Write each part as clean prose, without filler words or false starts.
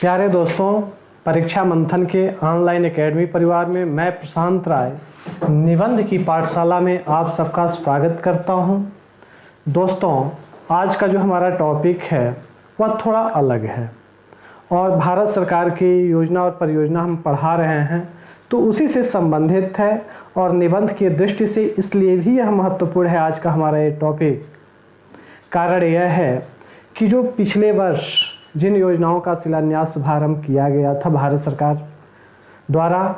प्यारे दोस्तों, परीक्षा मंथन के ऑनलाइन एकेडमी परिवार में मैं प्रशांत राय निबंध की पाठशाला में आप सबका स्वागत करता हूं। दोस्तों, आज का जो हमारा टॉपिक है वह थोड़ा अलग है और भारत सरकार की योजना और परियोजना हम पढ़ा रहे हैं तो उसी से संबंधित है और निबंध की दृष्टि से इसलिए भी यह महत्वपूर्ण है आज का हमारा ये टॉपिक। कारण यह है कि जो पिछले वर्ष जिन योजनाओं का शिलान्यास शुभारंभ किया गया था भारत सरकार द्वारा,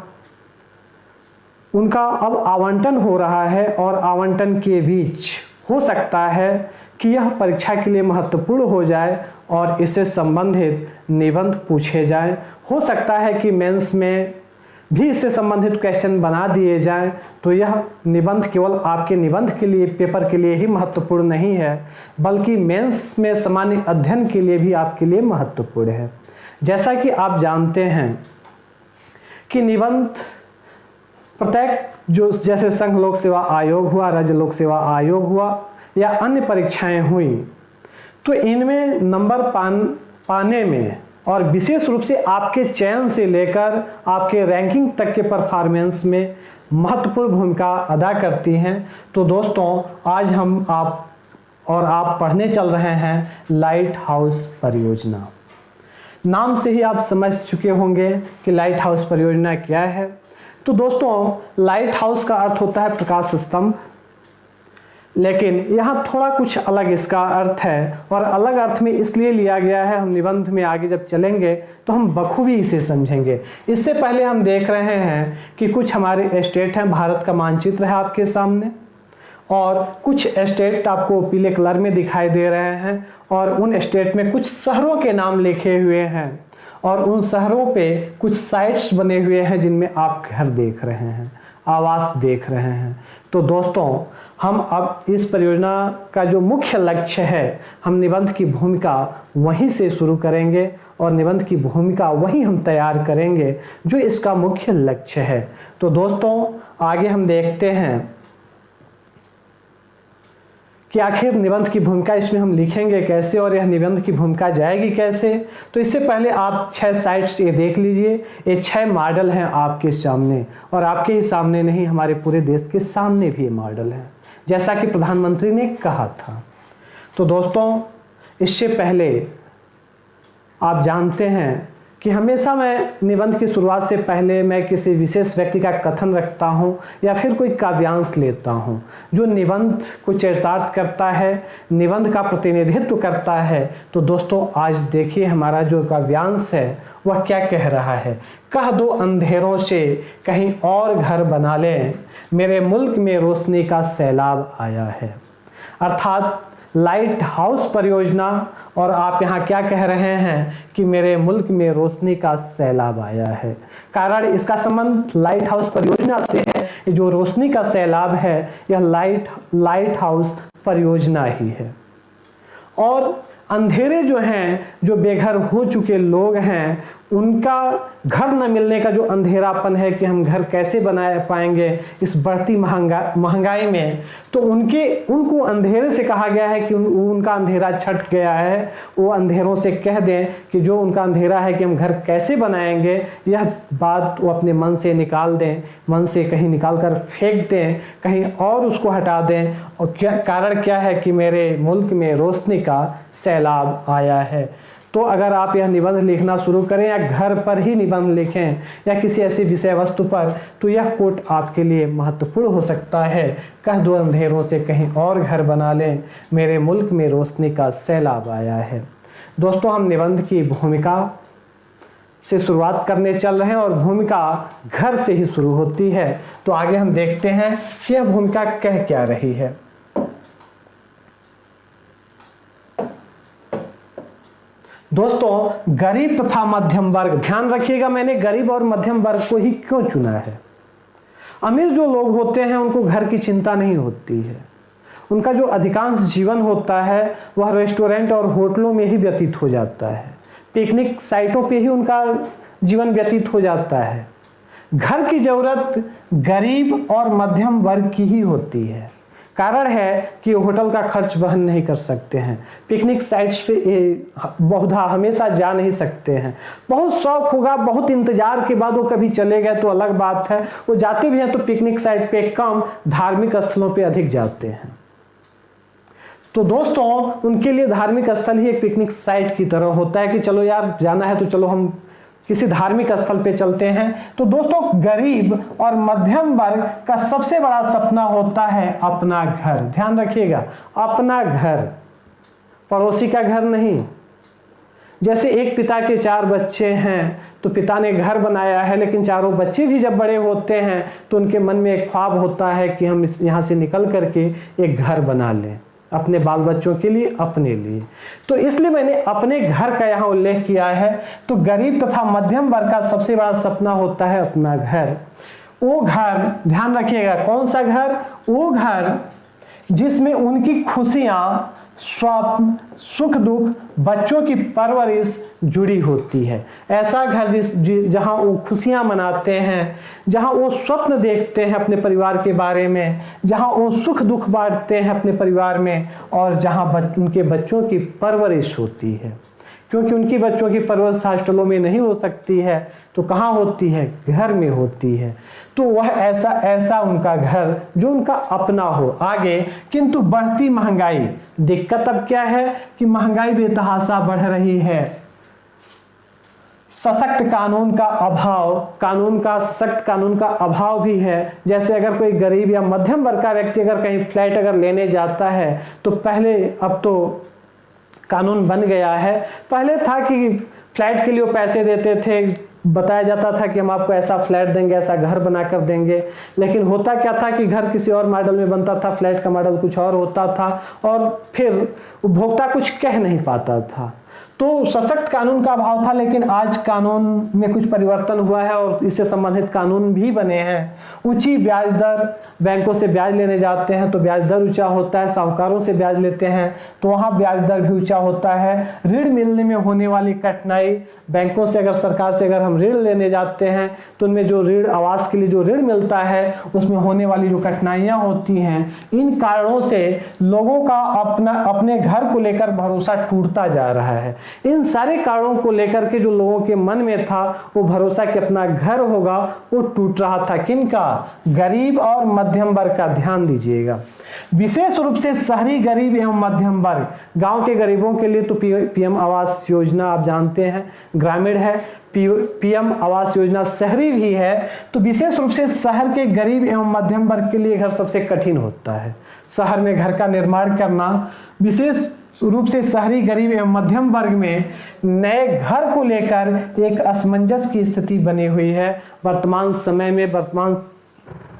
उनका अब आवंटन हो रहा है और आवंटन के बीच हो सकता है कि यह परीक्षा के लिए महत्वपूर्ण हो जाए और इससे संबंधित निबंध पूछे जाएं। हो सकता है कि मेंस में भी इससे संबंधित क्वेश्चन बना दिए जाएं, तो यह निबंध केवल आपके निबंध के लिए, पेपर के लिए ही महत्वपूर्ण नहीं है, बल्कि मेंस में सामान्य अध्ययन के लिए भी आपके लिए महत्वपूर्ण है। जैसा कि आप जानते हैं कि निबंध प्रत्येक जो जैसे संघ लोक सेवा आयोग हुआ, राज्य लोक सेवा आयोग हुआ या अन्य परीक्षाएं हुई, तो इनमें नंबर पाने में और विशेष रूप से आपके चयन से लेकर आपके रैंकिंग तक के परफॉर्मेंस में महत्वपूर्ण भूमिका अदा करती हैं। तो दोस्तों, आज हम आप पढ़ने चल रहे हैं लाइट हाउस परियोजना। नाम से ही आप समझ चुके होंगे कि लाइट हाउस परियोजना क्या है। तो दोस्तों, लाइट हाउस का अर्थ होता है प्रकाश स्तंभ, लेकिन यहाँ थोड़ा कुछ अलग इसका अर्थ है और अलग अर्थ में इसलिए लिया गया है। हम निबंध में आगे जब चलेंगे तो हम बखूबी इसे समझेंगे। इससे पहले हम देख रहे हैं कि कुछ हमारे स्टेट हैं, भारत का मानचित्र है आपके सामने और कुछ स्टेट आपको पीले कलर में दिखाई दे रहे हैं और उन स्टेट में कुछ शहरों के नाम लिखे हुए हैं और उन शहरों पे कुछ साइट्स बने हुए हैं जिनमें आप घर देख रहे हैं, आवास देख रहे हैं। तो दोस्तों, हम अब इस परियोजना का जो मुख्य लक्ष्य है, हम निबंध की भूमिका वहीं से शुरू करेंगे और निबंध की भूमिका वहीं हम तैयार करेंगे जो इसका मुख्य लक्ष्य है। तो दोस्तों, आगे हम देखते हैं कि आखिर निबंध की भूमिका इसमें हम लिखेंगे कैसे और यह निबंध की भूमिका जाएगी कैसे। तो इससे पहले आप 6 साइट्स ये देख लीजिए। ये 6 मॉडल हैं आपके सामने और आपके ही सामने नहीं, हमारे पूरे देश के सामने भी ये मॉडल हैं, जैसा कि प्रधानमंत्री ने कहा था। तो दोस्तों, इससे पहले आप जानते हैं कि हमेशा मैं निबंध की शुरुआत से पहले मैं किसी विशेष व्यक्ति का कथन रखता हूं या फिर कोई काव्यांश लेता हूं जो निबंध को चरितार्थ करता है, निबंध का प्रतिनिधित्व करता है। तो दोस्तों, आज देखिए हमारा जो काव्यांश है वह क्या कह रहा है। कह दो अंधेरों से कहीं और घर बना लें, मेरे मुल्क में रोशनी का सैलाब आया है। अर्थात लाइट हाउस परियोजना, और आप यहाँ क्या कह रहे हैं कि मेरे मुल्क में रोशनी का सैलाब आया है। कारण इसका संबंध लाइट हाउस परियोजना से है। जो रोशनी का सैलाब है यह लाइट हाउस परियोजना ही है। और अंधेरे जो हैं, जो बेघर हो चुके लोग हैं, उनका घर न मिलने का जो अंधेरापन है कि हम घर कैसे बना पाएंगे इस बढ़ती महंगाई में, तो उनको अंधेरे से कहा गया है कि उनका अंधेरा छट गया है। वो अंधेरों से कह दें कि जो उनका अंधेरा है कि हम घर कैसे बनाएंगे, यह बात वो अपने मन से निकाल दें, मन से कहीं निकाल कर फेंक दें, कहीं और उसको हटा दें। और कारण क्या है कि मेरे मुल्क में रोशनी का सैलाब आया है। तो अगर आप यह निबंध लिखना शुरू करें या घर पर ही निबंध लिखें या किसी ऐसी विषय वस्तु पर, तो यह कोट आपके लिए महत्वपूर्ण हो सकता है। कह दो अंधेरों से कहीं और घर बना लें, मेरे मुल्क में रोशनी का सैलाब आया है। दोस्तों, हम निबंध की भूमिका से शुरुआत करने चल रहे हैं और भूमिका घर से ही शुरू होती है। तो आगे हम देखते हैं कि यह भूमिका कह क्या रही है। दोस्तों, गरीब तथा मध्यम वर्ग, ध्यान रखिएगा मैंने गरीब और मध्यम वर्ग को ही क्यों चुना है। अमीर जो लोग होते हैं उनको घर की चिंता नहीं होती है, उनका जो अधिकांश जीवन होता है वह रेस्टोरेंट और होटलों में ही व्यतीत हो जाता है, पिकनिक साइटों पे ही उनका जीवन व्यतीत हो जाता है। घर की जरूरत गरीब और मध्यम वर्ग की ही होती है। कारण है कि होटल का खर्च वहन नहीं कर सकते हैं, पिकनिक साइट्स पे बहुधा हमेशा जा नहीं सकते हैं। बहुत शौक होगा, बहुत इंतजार के बाद वो कभी चले गए तो अलग बात है, वो जाते भी हैं तो पिकनिक साइट पे कम, धार्मिक स्थलों पे अधिक जाते हैं। तो दोस्तों उनके लिए धार्मिक स्थल ही एक पिकनिक साइट की तरह होता है कि चलो यार जाना है तो चलो हम किसी धार्मिक स्थल पे चलते हैं। तो दोस्तों गरीब और मध्यम वर्ग का सबसे बड़ा सपना होता है अपना घर। ध्यान रखिएगा, अपना घर, पड़ोसी का घर नहीं। जैसे एक पिता के 4 बच्चे हैं तो पिता ने घर बनाया है, लेकिन चारों बच्चे भी जब बड़े होते हैं तो उनके मन में एक ख्वाब होता है कि हम यहाँ से निकल करके एक घर बना लें अपने बाल बच्चों के लिए, अपने लिए। तो इसलिए मैंने अपने घर का यहाँ उल्लेख किया है। तो गरीब तथा मध्यम वर्ग का सबसे बड़ा सपना होता है अपना घर। वो घर, ध्यान रखिएगा, कौन सा घर? वो घर जिसमें उनकी खुशियाँ, स्वप्न, सुख दुख, बच्चों की परवरिश जुड़ी होती है। ऐसा घर जहाँ वो खुशियाँ मनाते हैं, जहाँ वो स्वप्न देखते हैं अपने परिवार के बारे में, जहाँ वो सुख दुख बांटते हैं अपने परिवार में, और जहाँ उनके बच्चों की परवरिश होती है। क्योंकि उनकी बच्चों की परवरिश हॉस्टलों में नहीं हो सकती है, तो कहाँ होती है? घर में होती है। तो वह ऐसा उनका घर जो उनका अपना हो। आगे, किंतु बढ़ती महंगाई, दिक्कत अब क्या है कि महंगाई बेतहाशा बढ़ रही है। सशक्त कानून का अभाव, सख्त कानून का अभाव भी है। जैसे अगर कोई गरीब या मध्यम वर्ग का व्यक्ति अगर कहीं फ्लैट अगर लेने जाता है तो पहले, अब तो कानून बन गया है, पहले था कि फ्लैट के लिए वो पैसे देते थे, बताया जाता था कि हम आपको ऐसा फ्लैट देंगे, ऐसा घर बना कर देंगे। लेकिन होता क्या था कि घर किसी और मॉडल में बनता था, फ्लैट का मॉडल कुछ और होता था, और फिर उपभोक्ता कुछ कह नहीं पाता था। तो सशक्त कानून का अभाव था। लेकिन आज कानून में कुछ परिवर्तन हुआ है और इससे संबंधित कानून भी बने हैं। ऊंची ब्याज दर, बैंकों से ब्याज लेने जाते हैं तो ब्याज दर ऊंचा होता है, साहूकारों से ब्याज लेते हैं तो वहाँ ब्याज दर भी ऊंचा होता है। ऋण मिलने में होने वाली कठिनाई, बैंकों से अगर, सरकार से अगर हम ऋण लेने जाते हैं तो उनमें जो ऋण, आवास के लिए जो ऋण मिलता है उसमें होने वाली जो कठिनाइयाँ होती हैं, इन कारणों से लोगों का अपने घर को लेकर भरोसा टूटता जा रहा है। इन सारे कारणों को लेकर के जो लोगों के मन में था वो भरोसा कि अपना घर होगा, वो टूट रहा था। किनका? गरीब और मध्यम वर्ग का। ध्यान दीजिएगा, विशेष रूप से शहरी गरीब एवं मध्यम वर्ग। गांव के गरीबों के लिए तो पीएम आवास योजना आप जानते हैं, ग्रामीण है, पीएम आवास योजना शहरी भी है। तो विशेष रूप से शहर के गरीब एवं मध्यम वर्ग के लिए घर सबसे कठिन होता है। शहर में घर का निर्माण करना, विशेष रूप से शहरी गरीब एवं मध्यम वर्ग में नए घर को लेकर एक असमंजस की स्थिति बनी हुई है। वर्तमान समय में, वर्तमान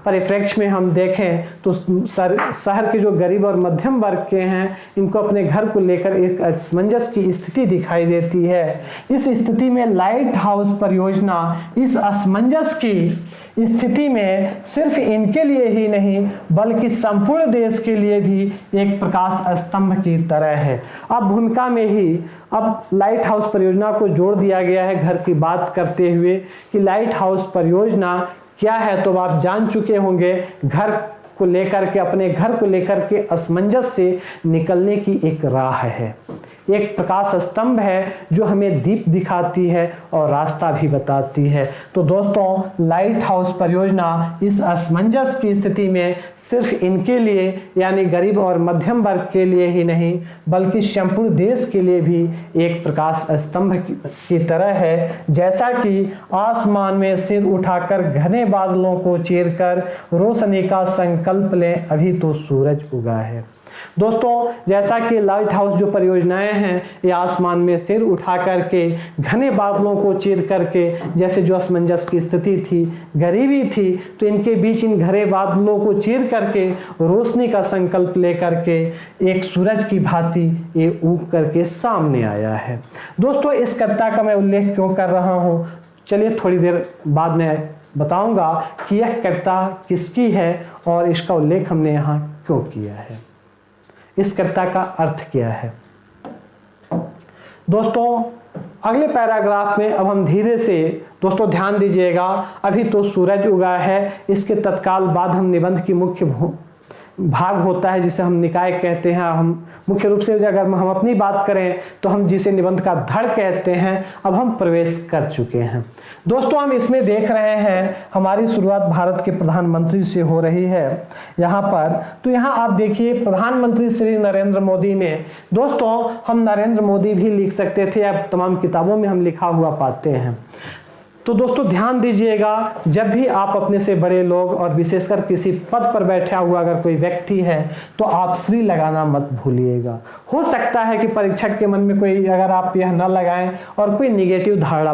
परिप्रेक्ष्य में हम देखें तो शहर के जो गरीब और मध्यम वर्ग के हैं, इनको अपने घर को लेकर एक असमंजस की स्थिति दिखाई देती है। इस स्थिति में लाइट हाउस परियोजना इस असमंजस की स्थिति में सिर्फ इनके लिए ही नहीं बल्कि संपूर्ण देश के लिए भी एक प्रकाश स्तंभ की तरह है। अब भूमिका में ही अब लाइट हाउस परियोजना को जोड़ दिया गया है घर की बात करते हुए कि लाइट हाउस परियोजना क्या है। तो आप जान चुके होंगे, घर को लेकर के, अपने घर को लेकर के असमंजस से निकलने की एक राह है, एक प्रकाश स्तंभ है जो हमें दीप दिखाती है और रास्ता भी बताती है। तो दोस्तों, लाइट हाउस परियोजना इस असमंजस की स्थिति में सिर्फ इनके लिए यानी गरीब और मध्यम वर्ग के लिए ही नहीं बल्कि संपूर्ण देश के लिए भी एक प्रकाश स्तंभ की तरह है। जैसा कि आसमान में सिर उठाकर घने बादलों को चीरकर रोशनी का संकल्प लें, अभी तो सूरज उगा है। दोस्तों, जैसा कि लाइट हाउस जो परियोजनाएं हैं ये आसमान में सिर उठा करके घने बादलों को चीर करके, जैसे जो असमंजस की स्थिति थी, गरीबी थी, तो इनके बीच इन घने बादलों को चीर करके रोशनी का संकल्प लेकर के एक सूरज की भांति ये उग करके सामने आया है। दोस्तों, इस कविता का मैं उल्लेख क्यों कर रहा हूँ, चलिए थोड़ी देर बाद में बताऊंगा कि यह कविता किसकी है और इसका उल्लेख हमने यहाँ क्यों किया है, इस कविता का अर्थ क्या है। दोस्तों, अगले पैराग्राफ में अब हम धीरे से, दोस्तों ध्यान दीजिएगा, अभी तो सूरज उगा है, इसके तत्काल बाद हम निबंध की मुख्य भाग होता है जिसे हम निकाय कहते हैं। हम मुख्य रूप से अगर हम अपनी बात करें तो हम जिसे निबंध का धड़ कहते हैं, अब हम प्रवेश कर चुके हैं। दोस्तों हम इसमें देख रहे हैं हमारी शुरुआत भारत के प्रधानमंत्री से हो रही है यहाँ पर। तो यहाँ आप देखिए प्रधानमंत्री श्री नरेंद्र मोदी ने, दोस्तों हम नरेंद्र मोदी भी लिख सकते थे, अब तमाम किताबों में हम लिखा हुआ पाते हैं। तो दोस्तों ध्यान दीजिएगा, जब भी आप अपने से बड़े लोग और विशेषकर किसी पद पर बैठा हुआ अगर कोई व्यक्ति है तो आप श्री लगाना मत भूलिएगा। हो सकता है कि परीक्षक के मन में कोई, अगर आप यह न लगाएं और कोई निगेटिव धारणा,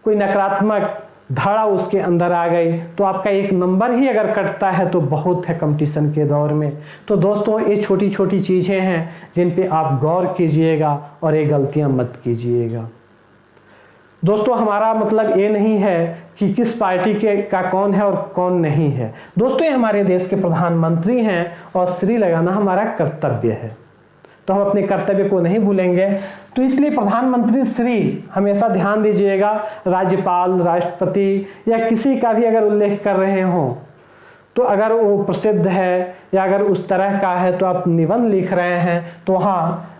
कोई नकारात्मक धारणा उसके अंदर आ गई तो आपका एक नंबर ही अगर कटता है तो बहुत है कंपटीशन के दौर में। तो दोस्तों ये छोटी छोटी चीज़ें हैं जिन पे आप गौर कीजिएगा और ये गलतियां मत कीजिएगा। दोस्तों हमारा मतलब ये नहीं है कि किस पार्टी का कौन है और कौन नहीं है। दोस्तों ये हमारे देश के प्रधानमंत्री हैं और श्री लगाना हमारा कर्तव्य है, तो हम अपने कर्तव्य को नहीं भूलेंगे। तो इसलिए प्रधानमंत्री श्री हमेशा ध्यान दीजिएगा, राज्यपाल, राष्ट्रपति या किसी का भी अगर उल्लेख कर रहे हों तो अगर वो प्रसिद्ध है या अगर उस तरह का है तो आप निबंध लिख रहे हैं तो वहाँ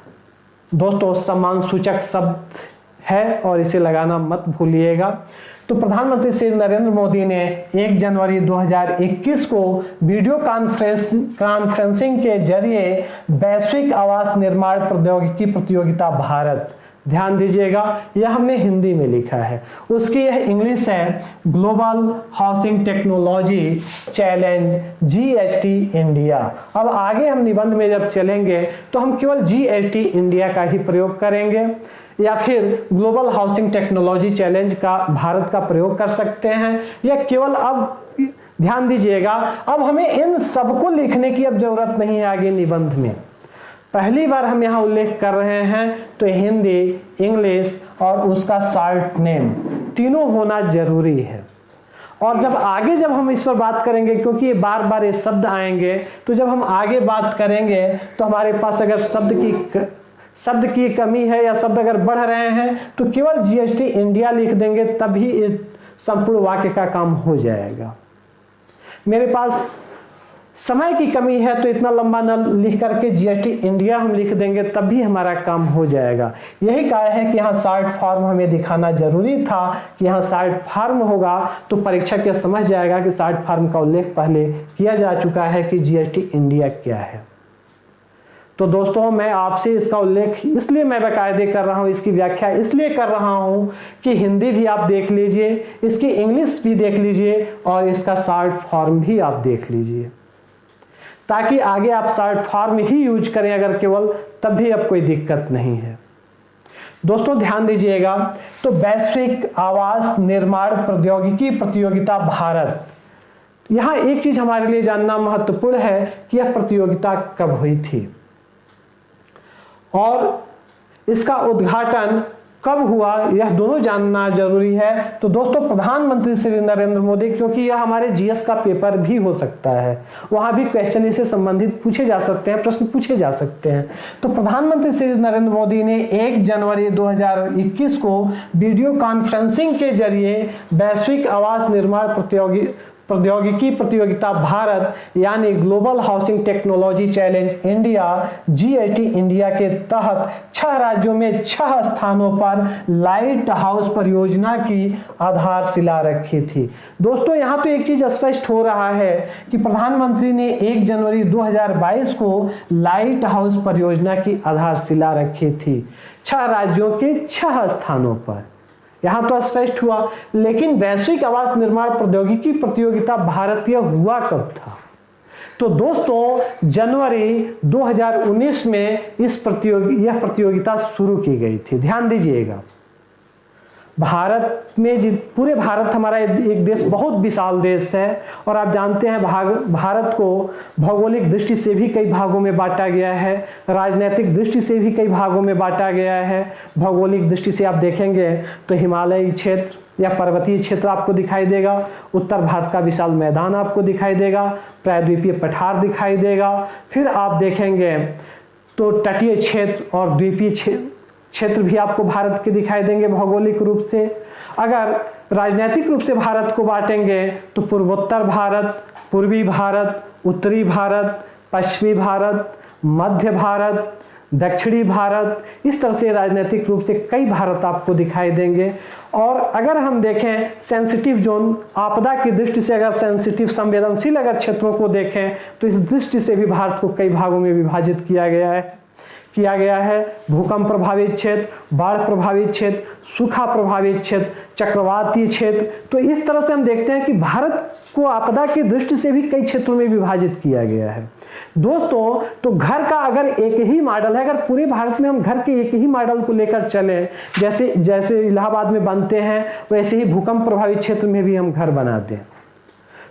दोस्तों सम्मान सूचक शब्द है और इसे लगाना मत भूलिएगा। तो प्रधानमंत्री श्री नरेंद्र मोदी ने 1 जनवरी 2021 को वीडियो कॉन्फ्रेंसिंग के जरिए वैश्विक आवास निर्माण प्रौद्योगिकी प्रतियोगिता भारत, ध्यान दीजिएगा यह हमने हिंदी में लिखा है, उसकी यह इंग्लिश है, global housing technology challenge GHT India. अब आगे हम निबंध में जब चलेंगे तो हम केवल GHT इंडिया का ही प्रयोग करेंगे या फिर ग्लोबल हाउसिंग टेक्नोलॉजी चैलेंज का भारत का प्रयोग कर सकते हैं, या केवल, अब ध्यान दीजिएगा, अब हमें इन सबको लिखने की अब जरूरत नहीं है आगे निबंध में। पहली बार हम यहाँ उल्लेख कर रहे हैं तो हिंदी, इंग्लिश और उसका शॉर्ट नेम तीनों होना जरूरी है। और जब हम इस पर बात करेंगे, क्योंकि ये बार बार ये शब्द आएंगे, तो जब हम आगे बात करेंगे तो हमारे पास अगर शब्द की कमी है या शब्द अगर बढ़ रहे हैं तो केवल GHT इंडिया लिख देंगे, तभी संपूर्ण वाक्य का काम हो जाएगा। मेरे पास समय की कमी है तो इतना लंबा न लिख करके GHT इंडिया हम लिख देंगे, तब भी हमारा काम हो जाएगा। यही कारण है कि यहाँ शॉर्ट फॉर्म हमें दिखाना जरूरी था कि यहाँ शॉर्ट फॉर्म होगा तो परीक्षक ये समझ जाएगा कि शॉर्ट फॉर्म का उल्लेख पहले किया जा चुका है कि GHT इंडिया क्या है। तो दोस्तों मैं आपसे इसका उल्लेख इसलिए मैं बाकायदे कर रहा हूँ, इसकी व्याख्या इसलिए कर रहा हूँ कि हिंदी भी आप देख लीजिए, इसकी इंग्लिश भी देख लीजिए और इसका शॉर्ट फॉर्म भी आप देख लीजिए, ताकि आगे आप शॉर्ट फॉर्म ही यूज करें अगर केवल, तब भी अब कोई दिक्कत नहीं है। दोस्तों ध्यान दीजिएगा, तो वैश्विक आवास निर्माण प्रौद्योगिकी प्रतियोगिता भारत, यहाँ एक चीज हमारे लिए जानना महत्वपूर्ण है कि यह प्रतियोगिता कब हुई थी और इसका उद्घाटन कब हुआ, यह दोनों जानना जरूरी है। तो दोस्तों प्रधानमंत्री श्री नरेंद्र मोदी, क्योंकि यह हमारे GS का पेपर भी हो सकता है, वहां भी क्वेश्चन इससे संबंधित पूछे जा सकते हैं, प्रश्न पूछे जा सकते हैं। तो प्रधानमंत्री श्री नरेंद्र मोदी ने 1 जनवरी 2021 को वीडियो कॉन्फ्रेंसिंग के जरिए वैश्विक आवास निर्माण प्रौद्योगिकी प्रतियोगिता भारत यानी global housing technology challenge India GHT India के तहत 6 राज्यों में 6 स्थानों पर लाइट हाउस परियोजना की आधारशिला रखी थी। दोस्तों यहाँ तो एक चीज स्पष्ट हो रहा है कि प्रधानमंत्री ने 1 जनवरी 2022 को लाइट हाउस परियोजना की आधारशिला रखी थी 6 राज्यों के 6 स्थानों पर, यहां तो स्पष्ट हुआ। लेकिन वैश्विक आवास निर्माण प्रौद्योगिकी प्रतियोगिता भारतीय हुआ कब था? तो दोस्तों जनवरी 2019 में यह प्रतियोगिता शुरू की गई थी। ध्यान दीजिएगा, भारत में पूरे भारत हमारा एक देश बहुत विशाल देश है और आप जानते हैं भारत को भौगोलिक दृष्टि से भी कई भागों में बांटा गया है, राजनीतिक दृष्टि से भी कई भागों में बांटा गया है। भौगोलिक दृष्टि से आप देखेंगे तो हिमालयी क्षेत्र या पर्वतीय क्षेत्र आपको दिखाई देगा, उत्तर भारत का विशाल मैदान आपको दिखाई देगा, प्रायद्वीपीय पठार दिखाई देगा। फिर आप देखेंगे तो तटीय क्षेत्र और द्वीपीय क्षेत्र भी आपको भारत के दिखाई देंगे भौगोलिक रूप से। अगर राजनीतिक रूप से भारत को बांटेंगे तो पूर्वोत्तर भारत, पूर्वी भारत, उत्तरी भारत, पश्चिमी भारत, मध्य भारत, दक्षिणी भारत, इस तरह से राजनीतिक रूप से कई भारत आपको दिखाई देंगे। और अगर हम देखें सेंसिटिव जोन, आपदा की दृष्टि से अगर सेंसिटिव संवेदनशील अगर क्षेत्रों को देखें तो इस दृष्टि से भी भारत को कई भागों में विभाजित किया गया है। भूकंप प्रभावित क्षेत्र, बाढ़ प्रभावित क्षेत्र, सूखा प्रभावित क्षेत्र, चक्रवातीय क्षेत्र। तो इस तरह से हम देखते हैं कि भारत को आपदा की दृष्टि से भी कई क्षेत्रों में विभाजित किया गया है। दोस्तों, तो घर का अगर एक ही मॉडल है, अगर पूरे भारत में हम घर के एक ही मॉडल को लेकर चलें, जैसे इलाहाबाद में बनते हैं वैसे ही भूकंप प्रभावित क्षेत्र में भी हम घर बनाते हैं।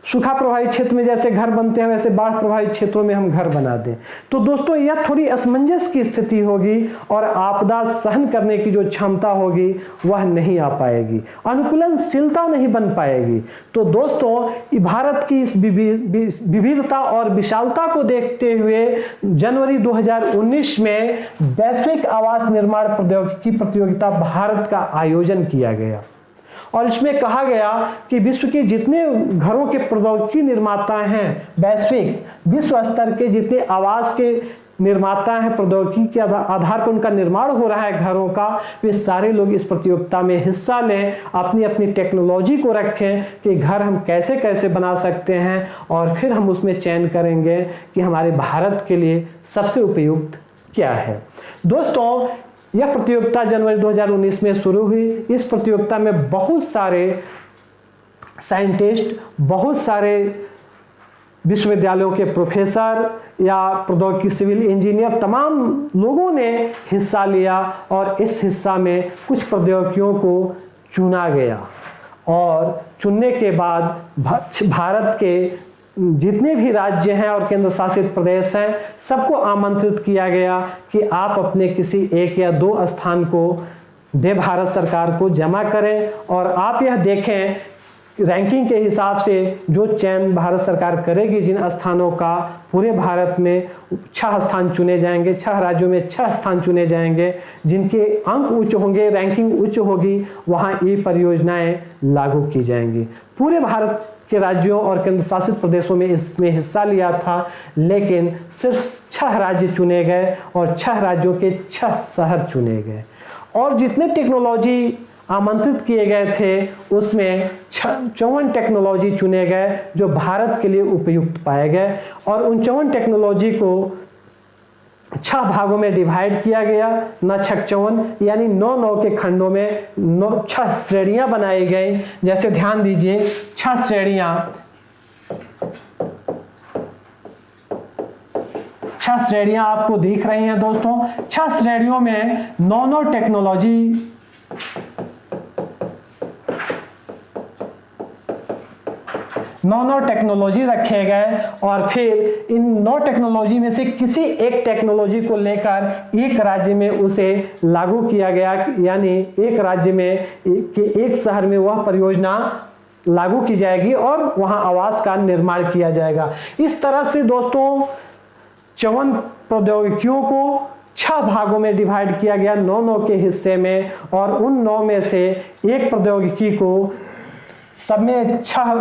सूखा प्रभावित क्षेत्र में जैसे घर बनते हैं वैसे बाढ़ प्रभावित क्षेत्रों में हम घर बना दें। तो दोस्तों, यह थोड़ी असमंजस की स्थिति होगी और आपदा सहन करने की जो क्षमता होगी वह नहीं आ पाएगी, अनुकूलनशीलता नहीं बन पाएगी। तो दोस्तों, भारत की इस विविधता और विशालता को देखते हुए जनवरी 2019 में वैश्विक आवास निर्माण प्रौद्योगिकी प्रतियोगिता भारत का आयोजन किया गया और इसमें कहा गया कि विश्व के जितने घरों के प्रौद्योगिकी निर्माता हैं, वैश्विक विश्व स्तर के जितने आवास के निर्माता हैं, प्रौद्योगिकी के आधार पर उनका निर्माण हो रहा है घरों का, वे सारे लोग इस प्रतियोगिता में हिस्सा लें, अपनी अपनी टेक्नोलॉजी को रखें कि घर हम कैसे कैसे बना सकते हैं और फिर हम उसमें चयन करेंगे कि हमारे भारत के लिए सबसे उपयुक्त क्या है। दोस्तों, यह प्रतियोगिता जनवरी 2019 में शुरू हुई। इस प्रतियोगिता में बहुत सारे साइंटिस्ट, बहुत सारे विश्वविद्यालयों के प्रोफेसर या प्रौद्योगिकी सिविल इंजीनियर, तमाम लोगों ने हिस्सा लिया और इस हिस्सा में कुछ प्रौद्योगिकियों को चुना गया और चुनने के बाद भारत के जितने भी राज्य हैं और केंद्र शासित प्रदेश हैं, सबको आमंत्रित किया गया कि आप अपने किसी एक या दो स्थान को दे भारत सरकार को जमा करें और आप यह देखें रैंकिंग के हिसाब से जो चयन भारत सरकार करेगी जिन स्थानों का, पूरे भारत में 6 स्थान चुने जाएंगे, 6 राज्यों में 6 स्थान चुने जाएंगे, जिनके अंक उच्च होंगे, रैंकिंग उच्च होगी, वहाँ ये परियोजनाएं लागू की जाएंगी। पूरे भारत के राज्यों और केंद्र शासित प्रदेशों में इसमें हिस्सा लिया था, लेकिन सिर्फ 6 राज्य चुने गए और 6 राज्यों के 6 शहर चुने गए और जितने टेक्नोलॉजी आमंत्रित किए गए थे उसमें 54 टेक्नोलॉजी चुने गए जो भारत के लिए उपयुक्त पाए गए और उन 54 टेक्नोलॉजी को 6 भागों में डिवाइड किया गया, न 54 यानी 9 के खंडों में 6 श्रेणियां बनाई गई। जैसे ध्यान दीजिए, 6 श्रेणियां आपको दिख रही हैं दोस्तों। 6 श्रेणियों में 9 टेक्नोलॉजी टेक्नोलॉजी रखे गए और फिर इन 9 टेक्नोलॉजी में से किसी एक टेक्नोलॉजी को लेकर एक राज्य में उसे लागू किया गया, यानी एक राज्य में एक शहर में वह परियोजना लागू की जाएगी और वहां आवास का निर्माण किया जाएगा। इस तरह से दोस्तों 54 प्रौद्योगिकियों को 6 भागों में डिवाइड किया गया 9 के हिस्से में और उन 9 में से एक प्रौद्योगिकी को सब में 6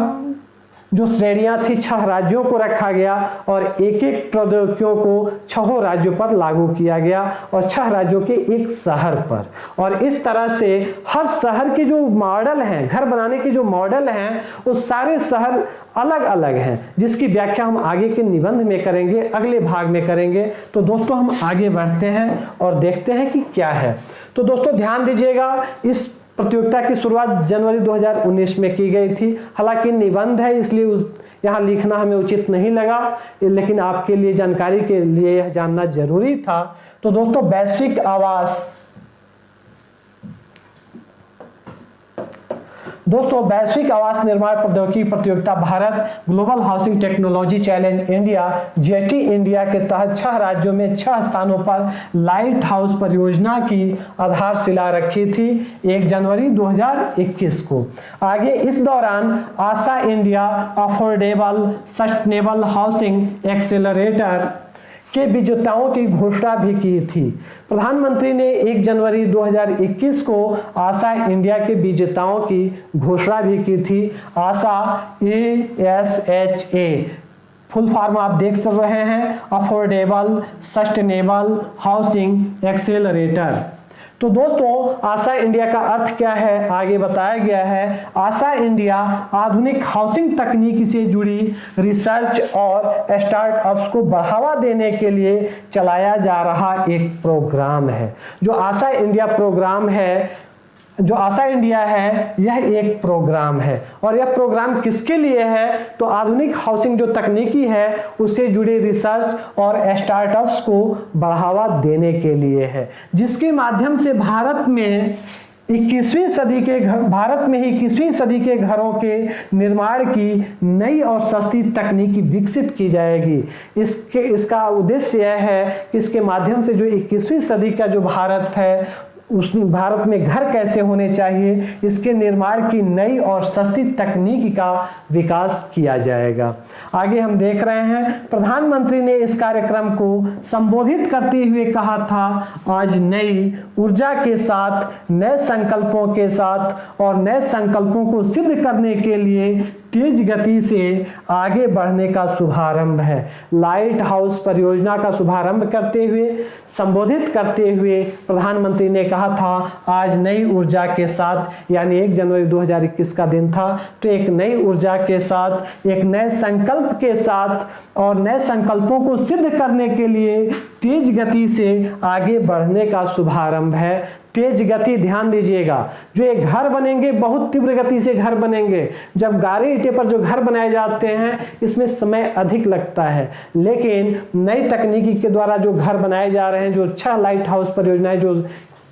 जो श्रेणियां थी 6 राज्यों को रखा गया और एक एक प्रौद्योगिकियों को 6 राज्यों पर लागू किया गया और 6 राज्यों के एक शहर पर। और इस तरह से हर शहर के जो मॉडल हैं, घर बनाने के जो मॉडल हैं, वो सारे शहर अलग अलग हैं, जिसकी व्याख्या हम आगे के निबंध में करेंगे, अगले भाग में करेंगे। तो दोस्तों हम आगे बढ़ते हैं और देखते हैं कि क्या है। तो दोस्तों ध्यान दीजिएगा, इस प्रतियोगिता की शुरुआत जनवरी 2019 में की गई थी। हालांकि निबंध है इसलिए यहाँ लिखना हमें उचित नहीं लगा, लेकिन आपके लिए जानकारी के लिए यह जानना जरूरी था। तो दोस्तों वैश्विक आवास निर्माण प्रौद्योगिकी प्रतियोगिता Bharat global housing technology challenge India jetty India के तहत 6 राज्यों में 6 स्थानों पर लाइट हाउस परियोजना की आधारशिला रखी थी 1 जनवरी 2021 को। आगे इस दौरान Asha India affordable sustainable housing accelerator के विजेताओं की घोषणा भी की थी। प्रधानमंत्री ने 1 जनवरी 2021 को आशा इंडिया के विजेताओं की घोषणा भी की थी। आशा ASHA फुल फॉर्म आप देख सब रहे हैं, अफोर्डेबल सस्टेनेबल हाउसिंग एक्सेलरेटर। तो दोस्तों आशा इंडिया का अर्थ क्या है आगे बताया गया है। आशा इंडिया आधुनिक हाउसिंग तकनीक से जुड़ी रिसर्च और स्टार्टअप्स को बढ़ावा देने के लिए चलाया जा रहा एक प्रोग्राम है। जो आशा इंडिया प्रोग्राम है, जो आशा इंडिया है, यह एक प्रोग्राम है। और यह प्रोग्राम किसके लिए है? तो आधुनिक हाउसिंग जो तकनीकी है उससे जुड़े रिसर्च और स्टार्टअप्स को बढ़ावा देने के लिए है, जिसके माध्यम से भारत में 21वीं सदी के घरों के निर्माण की नई और सस्ती तकनीकी विकसित की जाएगी। इसका उद्देश्य यह है कि इसके माध्यम से जो 21वीं सदी का जो भारत है, उस भारत में घर कैसे होने चाहिए, इसके निर्माण की नई और सस्ती तकनीक का विकास किया जाएगा। आगे हम देख रहे हैं, प्रधानमंत्री ने इस कार्यक्रम को संबोधित करते हुए कहा था, आज नई ऊर्जा के साथ, नए संकल्पों के साथ और नए संकल्पों को सिद्ध करने के लिए तेज गति से आगे बढ़ने का शुभारंभ है। लाइट हाउस परियोजना का शुभारंभ करते हुए, संबोधित करते हुए प्रधानमंत्री ने कहा था, आज नई ऊर्जा के साथ, यानी 1 जनवरी 2021 का दिन था, तो एक नई ऊर्जा के साथ, एक नए संकल्प के साथ और नए संकल्पों को सिद्ध करने के लिए तेज गति से आगे बढ़ने का शुभारंभ है। तेज गति, ध्यान दीजिएगा, जो ये घर बनेंगे बहुत तीव्र गति से घर बनेंगे। जब गारे ईंटे पर जो घर बनाए जाते हैं इसमें समय अधिक लगता है, लेकिन नई तकनीकी के द्वारा जो घर बनाए जा रहे हैं, जो 6 लाइट हाउस परियोजनाएं जो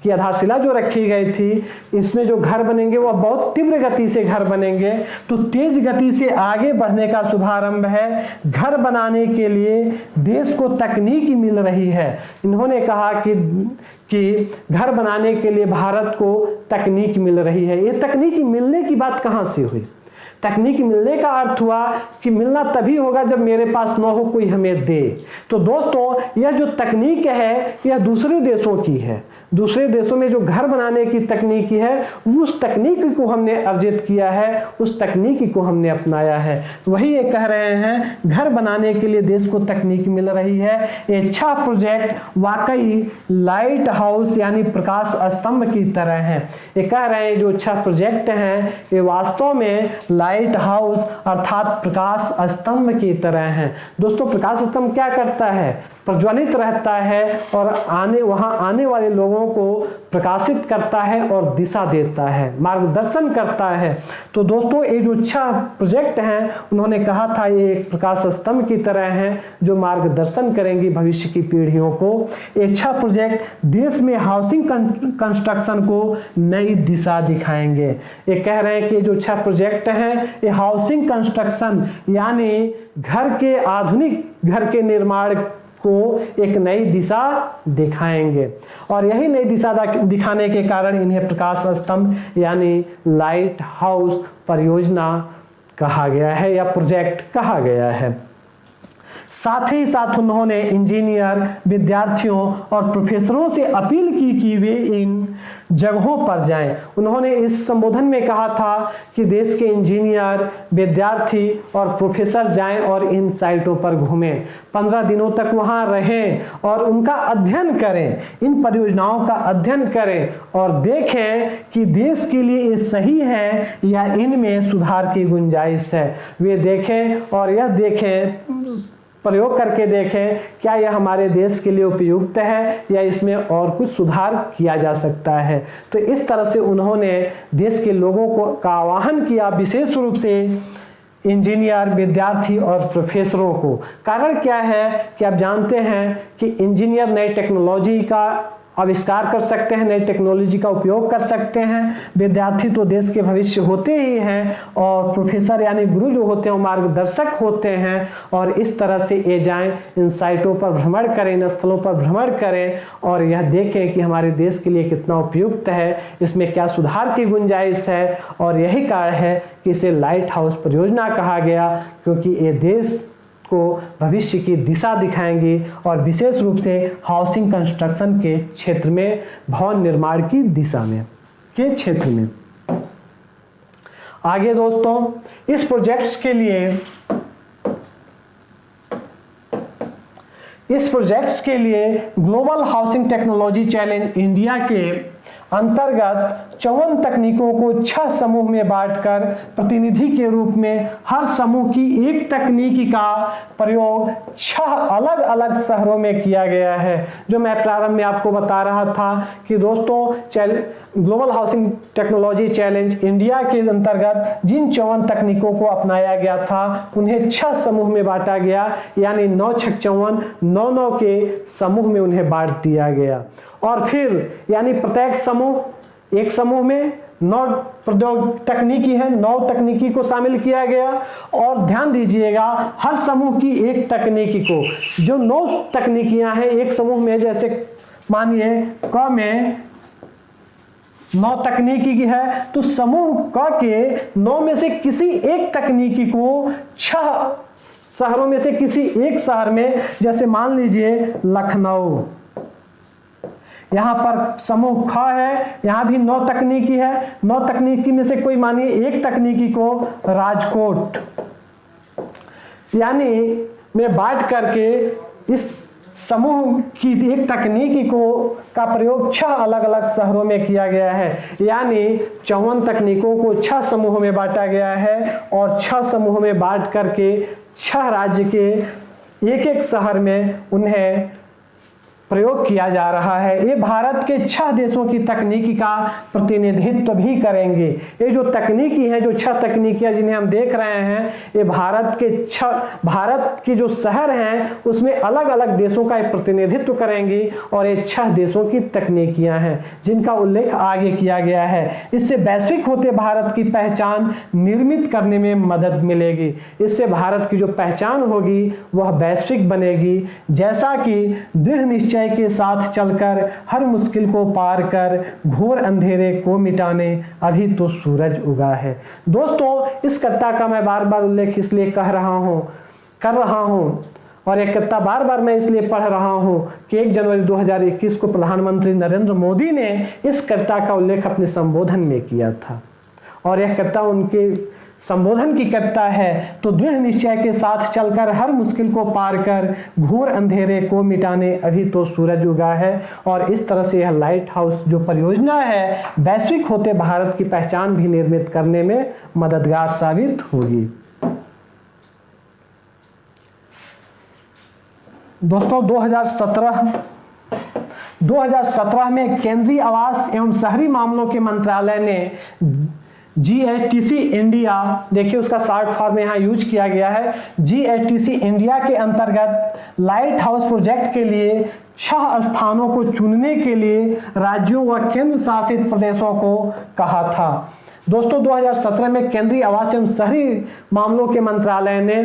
की आधारशिला जो रखी गई थी, इसमें जो घर बनेंगे वह बहुत तीव्र गति से घर बनेंगे। तो तेज गति से आगे बढ़ने का शुभारंभ है। घर बनाने के लिए देश को तकनीक मिल रही है। इन्होंने कहा कि घर बनाने के लिए भारत को तकनीक मिल रही है। ये तकनीक मिलने की बात कहाँ से हुई? तकनीक मिलने का अर्थ हुआ कि मिलना तभी होगा जब मेरे पास न हो, कोई हमें दे। तो दोस्तों यह जो तकनीक है यह दूसरे देशों की है। दूसरे देशों में जो घर बनाने की तकनीकी है, उस तकनीक को हमने अर्जित किया है, उस तकनीकी को हमने अपनाया है। वही ये कह रहे हैं, घर बनाने के लिए देश को तकनीक मिल रही है। ये 6 प्रोजेक्ट वाकई लाइट हाउस यानी प्रकाश स्तंभ की तरह हैं। ये कह रहे हैं जो 6 प्रोजेक्ट हैं ये वास्तव में लाइट हाउस अर्थात प्रकाश स्तंभ की तरह हैं। दोस्तों प्रकाश स्तंभ क्या करता है? प्रज्वलित रहता है और वहां आने वाले लोगों को प्रकाशित करता है और दिशा देता है, मार्गदर्शन करता है। तो दोस्तों ये जो 6 प्रोजेक्ट हैं, उन्होंने कहा था ये एक प्रकाश स्तंभ की तरह हैं जो मार्गदर्शन करेंगी भविष्य की पीढ़ियों को। ये 6 प्रोजेक्ट देश में हाउसिंग कंस्ट्रक्शन को नई दिशा दिखाएंगे। ये कह रहे हैं कि जो 6 प्रोजेक्ट हैं ये हाउसिंग कंस्ट्रक्शन यानी आधुनिक घर के निर्माण को एक नई दिशा दिखाएंगे, और यही नई दिशा दिखाने के कारण इन्हें प्रकाश स्तंभ यानी लाइट हाउस परियोजना कहा गया है या प्रोजेक्ट कहा गया है। साथ ही साथ उन्होंने इंजीनियर, विद्यार्थियों और प्रोफेसरों से अपील की कि वे इन जगहों पर जाएं। उन्होंने इस संबोधन में कहा था कि देश के इंजीनियर, विद्यार्थी और प्रोफेसर जाएं और इन साइटों पर घूमें, 15 दिनों तक वहां रहें और उनका अध्ययन करें, इन परियोजनाओं का अध्ययन करें और देखें कि देश के लिए ये सही है या इनमें सुधार की गुंजाइश है। वे देखें और यह देखें, प्रयोग करके देखें क्या यह हमारे देश के लिए उपयुक्त है या इसमें और कुछ सुधार किया जा सकता है। तो इस तरह से उन्होंने देश के लोगों का आह्वान किया, विशेष रूप से इंजीनियर, विद्यार्थी और प्रोफेसरों को। कारण क्या है कि आप जानते हैं कि इंजीनियर नई टेक्नोलॉजी का आविष्कार कर सकते हैं, नई टेक्नोलॉजी का उपयोग कर सकते हैं। विद्यार्थी तो देश के भविष्य होते ही हैं और प्रोफेसर यानी गुरु जो होते हैं वो मार्गदर्शक होते हैं। और इस तरह से ये जाएं, इन साइटों पर भ्रमण करें, इन स्थलों पर भ्रमण करें और यह देखें कि हमारे देश के लिए कितना उपयुक्त है, इसमें क्या सुधार की गुंजाइश है। और यही कारण है कि इसे लाइट हाउस परियोजना कहा गया, क्योंकि ये देश को भविष्य की दिशा दिखाएंगे और विशेष रूप से हाउसिंग कंस्ट्रक्शन के क्षेत्र में, भवन निर्माण की दिशा में के क्षेत्र में। आगे दोस्तों इस प्रोजेक्ट्स के लिए इस प्रोजेक्ट्स के लिए global housing technology challenge India के अंतर्गत 54 तकनीकों को 6 समूह में बांटकर प्रतिनिधि के रूप में हर समूह की एक तकनीकी का प्रयोग 6 अलग अलग शहरों में किया गया है। जो मैं प्रारंभ में आपको बता रहा था कि दोस्तों global housing technology challenge India के अंतर्गत जिन 54 तकनीकों को अपनाया गया था उन्हें 6 समूह में बांटा गया, यानी 9 6 54 9 के समूह में उन्हें बांट दिया गया। और फिर यानी प्रत्येक समूह, एक समूह में 9 तकनीकी है, 9 तकनीकी को शामिल किया गया। और ध्यान दीजिएगा, हर समूह की एक तकनीकी को, जो 9 तकनीकियां हैं एक समूह में, जैसे मानिए क में 9 तकनीकी की है तो समूह क के 9 में से किसी एक तकनीकी को 6 शहरों में से किसी एक शहर में, जैसे मान लीजिए लखनऊ, यहाँ पर समूह ख है, यहाँ भी 9 तकनीकी है, 9 तकनीकी में से कोई मानिए एक तकनीकी को राजकोट यानी में बांट करके इस समूह की एक तकनीकी को का प्रयोग 6 अलग अलग शहरों में किया गया है, यानी 54 तकनीकों को 6 समूहों में बांटा गया है और 6 समूहों में बांट करके 6 राज्य के एक एक शहर में उन्हें प्रयोग किया जा रहा है। ये भारत के 6 देशों की तकनीकी का प्रतिनिधित्व भी करेंगे। ये जो तकनीकी है, जो 6 तकनीकियां जिन्हें हम देख रहे हैं, ये भारत के जो शहर हैं उसमें अलग अलग देशों का प्रतिनिधित्व करेंगी और ये 6 देशों की तकनीकियां हैं जिनका उल्लेख आगे किया गया है। इससे वैश्विक होते भारत की पहचान निर्मित करने में मदद मिलेगी। इससे भारत की जो पहचान होगी वह वैश्विक बनेगी, जैसा कि दृढ़ निश्चय के साथ चलकर हर मुश्किल को पार कर घोर अंधेरे को मिटाने अभी तो सूरज उगा है। दोस्तों, इस कविता का मैं बार बार उल्लेख इसलिए कर रहा हूं और एक कविता बार बार मैं इसलिए पढ़ रहा हूं कि 1 जनवरी 2021 को प्रधानमंत्री नरेंद्र मोदी ने इस कविता का उल्लेख अपने संबोधन में किया था और यह कविता उनके संबोधन की कविता है। तो दृढ़ निश्चय के साथ चलकर हर मुश्किल को पार कर घोर अंधेरे को मिटाने अभी तो सूरज उगा है। और इस तरह से यह लाइट हाउस जो परियोजना है वैश्विक होते भारत की पहचान भी निर्मित करने में मददगार साबित होगी। दोस्तों, 2017 में केंद्रीय आवास एवं शहरी मामलों के मंत्रालय ने GSTC इंडिया, देखिए उसका शॉर्ट फॉर्म यहाँ यूज किया गया है, GSTC इंडिया के अंतर्गत लाइट हाउस प्रोजेक्ट के लिए 6 स्थानों को चुनने के लिए राज्यों व केंद्र शासित प्रदेशों को कहा था। दोस्तों, 2017 में केंद्रीय आवास एवं शहरी मामलों के मंत्रालय ने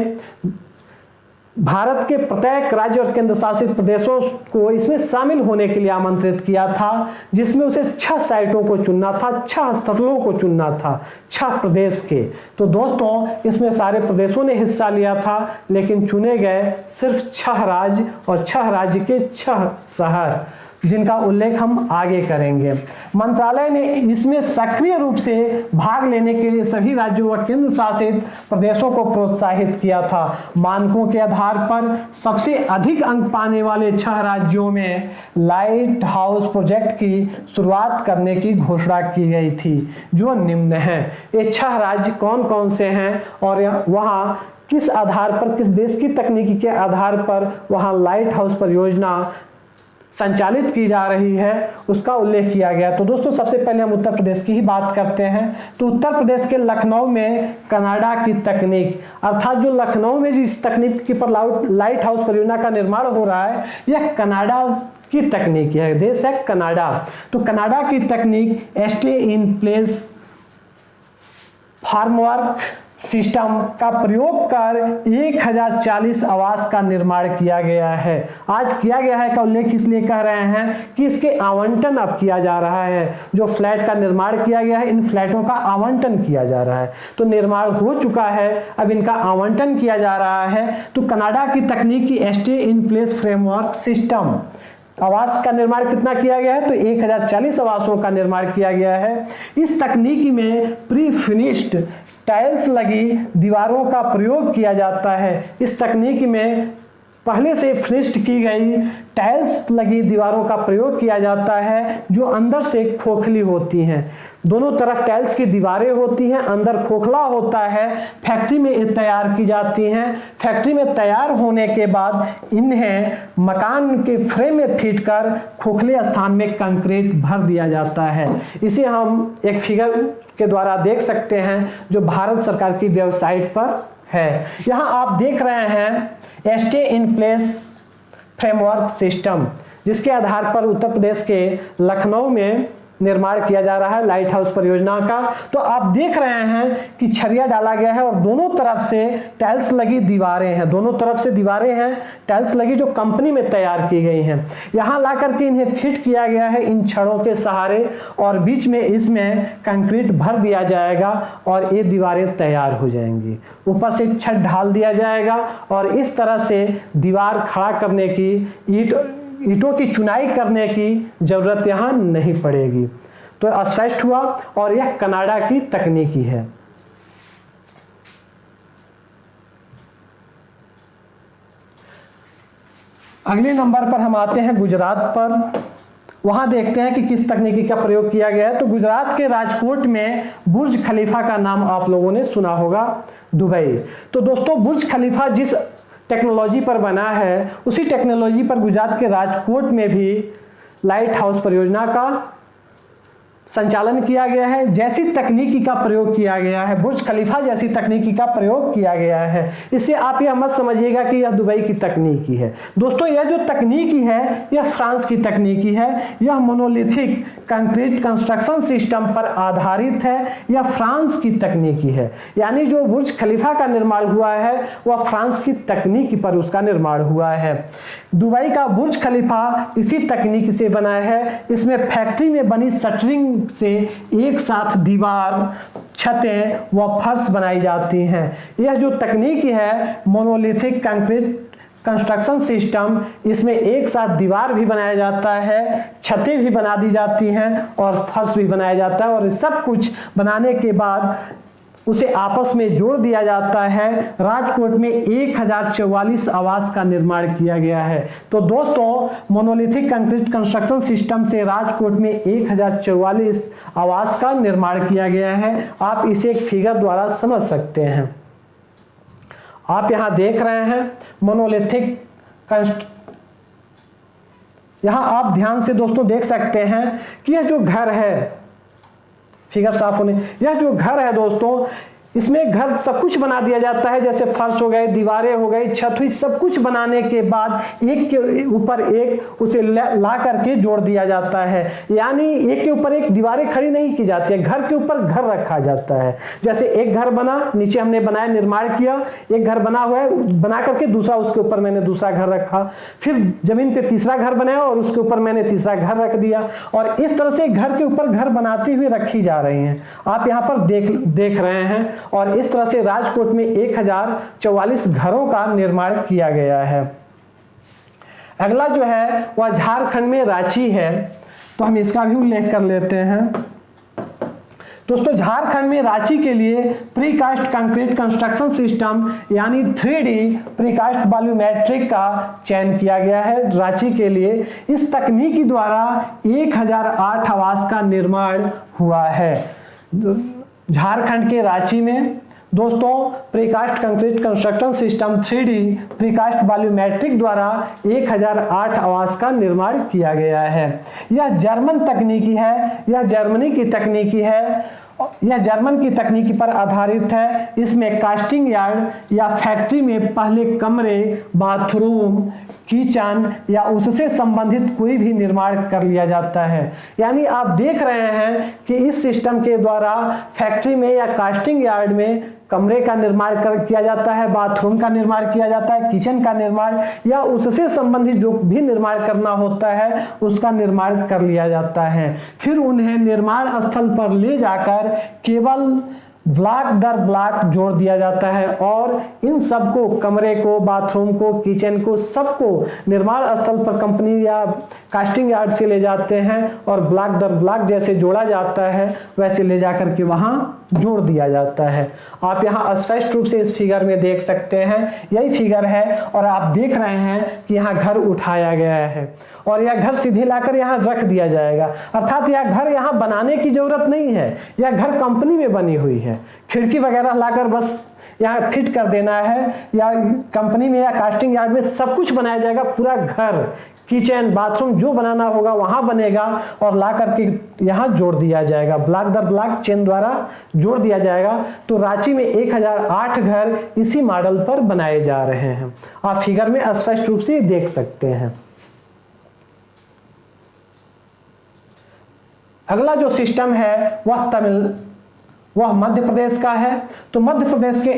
भारत के प्रत्येक राज्य और केंद्र शासित प्रदेशों को इसमें शामिल होने के लिए आमंत्रित किया था, जिसमें उसे 6 साइटों को चुनना था, 6 स्थलों को चुनना था, 6 प्रदेश के। तो दोस्तों, इसमें सारे प्रदेशों ने हिस्सा लिया था, लेकिन चुने गए सिर्फ 6 राज्य और 6 राज्य के 6 शहर, जिनका उल्लेख हम आगे करेंगे। मंत्रालय ने इसमें सक्रिय रूप से भाग लेने के लिए सभी राज्यों व केंद्र शासित प्रदेशों को प्रोत्साहित किया था। मानकों के आधार पर सबसे अधिक अंक पाने वाले 6 राज्यों में लाइट हाउस प्रोजेक्ट की शुरुआत करने की घोषणा की गई थी, जो निम्न हैं। ये 6 राज्य कौन कौन से हैं और वहाँ किस आधार पर, किस देश की तकनीकी के आधार पर वहाँ लाइट हाउस परियोजना संचालित की जा रही है, उसका उल्लेख किया गया। तो दोस्तों, सबसे पहले हम उत्तर प्रदेश की ही बात करते हैं। तो उत्तर प्रदेश के लखनऊ में कनाडा की तकनीक, अर्थात जो लखनऊ में जिस तकनीक के पर लाइट हाउस परियोजना का निर्माण हो रहा है, यह कनाडा की तकनीक है, देश है कनाडा। तो कनाडा की तकनीक stay in place formwork system का प्रयोग कर 1040 आवास का निर्माण किया गया है। आज किया गया है का उल्लेख इसलिए कह रहे हैं कि इसके आवंटन अब किया जा रहा है। जो फ्लैट का निर्माण किया गया है, इन फ्लैटों का आवंटन किया जा रहा है। तो निर्माण हो चुका है, अब इनका आवंटन किया जा रहा है। तो कनाडा की तकनीक की stay in place framework system आवास का निर्माण कितना किया गया है, तो 1040 आवासों का निर्माण किया गया है। इस तकनीकी में प्री फिनिश्ड टाइल्स लगी दीवारों का प्रयोग किया जाता है। इस तकनीक में पहले से फिनिश्ड की गई टाइल्स लगी दीवारों का प्रयोग किया जाता है जो अंदर से खोखली होती हैं। दोनों तरफ टाइल्स की दीवारें होती हैं, अंदर खोखला होता है। फैक्ट्री में ये तैयार की जाती हैं। फैक्ट्री में तैयार होने के बाद इन्हें मकान के फ्रेम में फिट कर खोखले स्थान में कंक्रीट भर दिया जाता है। इसे हम एक फिगर के द्वारा देख सकते हैं जो भारत सरकार की वेबसाइट पर है। यहाँ आप देख रहे हैं stay in place framework system, जिसके आधार पर उत्तर प्रदेश के लखनऊ में निर्माण किया जा रहा है लाइट हाउस परियोजना का। तो आप देख रहे हैं कि छरिया डाला गया है और दोनों तरफ से टाइल्स लगी दीवारें हैं, दोनों तरफ से दीवारें हैं टाइल्स लगी जो कंपनी में तैयार की गई हैं। यहाँ ला करके इन्हें फिट किया गया है इन छड़ों के सहारे और बीच में इसमें कंक्रीट भर दिया जाएगा और ये दीवारें तैयार हो जाएंगी। ऊपर से छत ढाल दिया जाएगा और इस तरह से दीवार खड़ा करने की ईंटों की चुनाई करने की जरूरत यहाँ नहीं पड़ेगी। तो स्पष्ट हुआ और यह कनाडा की तकनीकी है। अगले नंबर पर हम आते हैं गुजरात पर। वहां देखते हैं कि किस तकनीकी का प्रयोग किया गया है। तो गुजरात के राजकोट में बुर्ज खलीफा का नाम आप लोगों ने सुना होगा, दुबई। तो दोस्तों बुर्ज खलीफा जिस टेक्नोलॉजी पर बना है उसी टेक्नोलॉजी पर गुजरात के राजकोट में भी लाइट हाउस परियोजना का संचालन किया गया है। जैसी तकनीकी का प्रयोग किया गया है, बुर्ज खलीफा जैसी तकनीकी का प्रयोग किया गया है। इससे आप यह मत समझिएगा कि यह दुबई की तकनीकी है। दोस्तों यह जो तकनीकी है यह फ्रांस की तकनीकी है। यह मोनोलिथिक कंक्रीट कंस्ट्रक्शन सिस्टम पर आधारित है। यह फ्रांस की तकनीकी है। यानी जो बुर्ज खलीफा का निर्माण हुआ है वह फ्रांस की तकनीकी पर उसका निर्माण हुआ है। दुबई का बुर्ज खलीफा इसी तकनीक से बना है। इसमें फैक्ट्री में बनी शटरिंग से एक साथ दीवार, छतें व फर्श बनाई जाती हैं। यह जो तकनीकी है मोनोलिथिक कंक्रीट कंस्ट्रक्शन सिस्टम, इसमें एक साथ दीवार भी बनाया जाता है, छतें भी बना दी जाती हैं और फर्श भी बनाया जाता है और सब कुछ बनाने के बाद उसे आपस में जोड़ दिया जाता है। राजकोट में 1044 आवास का निर्माण किया गया है। तो दोस्तों मोनोलिथिक कंक्रीट कंस्ट्रक्शन सिस्टम से राजकोट में 1044 आवास का निर्माण किया गया है। आप इसे एक फिगर द्वारा समझ सकते हैं। आप यहां देख रहे हैं मोनोलिथिक यहां आप ध्यान से दोस्तों देख सकते हैं कि यह जो घर है, फिगर साफ होने, यह जो घर है दोस्तों इसमें घर सब कुछ बना दिया जाता है। जैसे फर्श हो गए, दीवारें हो गई, छत हुई, सब कुछ बनाने के बाद एक के ऊपर एक उसे ला करके जोड़ दिया जाता है। यानी एक के ऊपर एक दीवारें खड़ी नहीं की जाती है, घर के ऊपर घर रखा जाता है। जैसे एक घर बना, नीचे हमने बनाया, निर्माण किया, एक घर बना हुआ है, बना करके दूसरा उसके ऊपर मैंने दूसरा घर रखा, फिर जमीन पे तीसरा घर बनाया और उसके ऊपर मैंने तीसरा घर रख दिया और इस तरह से घर के ऊपर घर बनाती हुई रखी जा रही हैं। आप यहाँ पर देख रहे हैं और इस तरह से राजकोट में 1044 घरों का निर्माण किया गया है। अगला जो है वह झारखंड में रांची है। तो हम इसका भी उल्लेख कर लेते हैं। दोस्तों झारखंड में रांची के लिए प्रीकास्ट कंक्रीट कंस्ट्रक्शन सिस्टम यानी 3D प्रीकास्ट वॉल्यूमेट्रिक का चयन किया गया है रांची के लिए। इस तकनीकी द्वारा 1008 आवास का निर्माण हुआ है। झारखंड के रांची में दोस्तों precast concrete construction system 3D precast volumetric द्वारा 1008 आवास का निर्माण किया गया है। यह जर्मन तकनीकी है, यह जर्मनी की तकनीकी है, यह जर्मन की तकनीकी पर आधारित है। इसमें कास्टिंग यार्ड या फैक्ट्री में पहले कमरे, बाथरूम, किचन या उससे संबंधित कोई भी निर्माण कर लिया जाता है। यानी आप देख रहे हैं कि इस सिस्टम के द्वारा फैक्ट्री में या कास्टिंग यार्ड में कमरे का निर्माण किया जाता है, बाथरूम का निर्माण किया जाता है, किचन का निर्माण या उससे संबंधित जो भी निर्माण करना होता है उसका निर्माण कर लिया जाता है। फिर उन्हें निर्माण स्थल पर ले जाकर केवल ब्लॉक दर ब्लॉक जोड़ दिया जाता है और इन सबको, कमरे को, बाथरूम को, किचन को, सबको निर्माण स्थल पर कंपनी या कास्टिंग यार्ड से ले जाते हैं और ब्लॉक दर ब्लॉक जैसे जोड़ा जाता है वैसे ले जाकर के वहां जोड़ दिया जाता है। आप यहाँ स्पष्ट रूप से इस फिगर में देख सकते हैं, यही फिगर है और आप देख रहे हैं कि यहाँ घर उठाया गया है और यह घर सीधे लाकर यहाँ रख दिया जाएगा, अर्थात यह घर यहाँ बनाने की जरूरत नहीं है, यह घर कंपनी में बनी हुई है। खिड़की वगैरह लाकर बस यहाँ फिट कर देना है या कंपनी में या कास्टिंग यार्ड में सब कुछ बनाया जाएगा। पूरा घर, किचन, बाथरूम जो बनाना होगा वहां बनेगा और ला करके यहाँ जोड़ दिया जाएगा, ब्लॉक दर ब्लॉक चेन द्वारा जोड़ दिया जाएगा। तो रांची में 1008 घर इसी मॉडल पर बनाए जा रहे हैं। आप फिगर में स्पष्ट रूप से देख सकते हैं। अगला जो सिस्टम है वह मध्य प्रदेश का है। तो मध्य प्रदेश के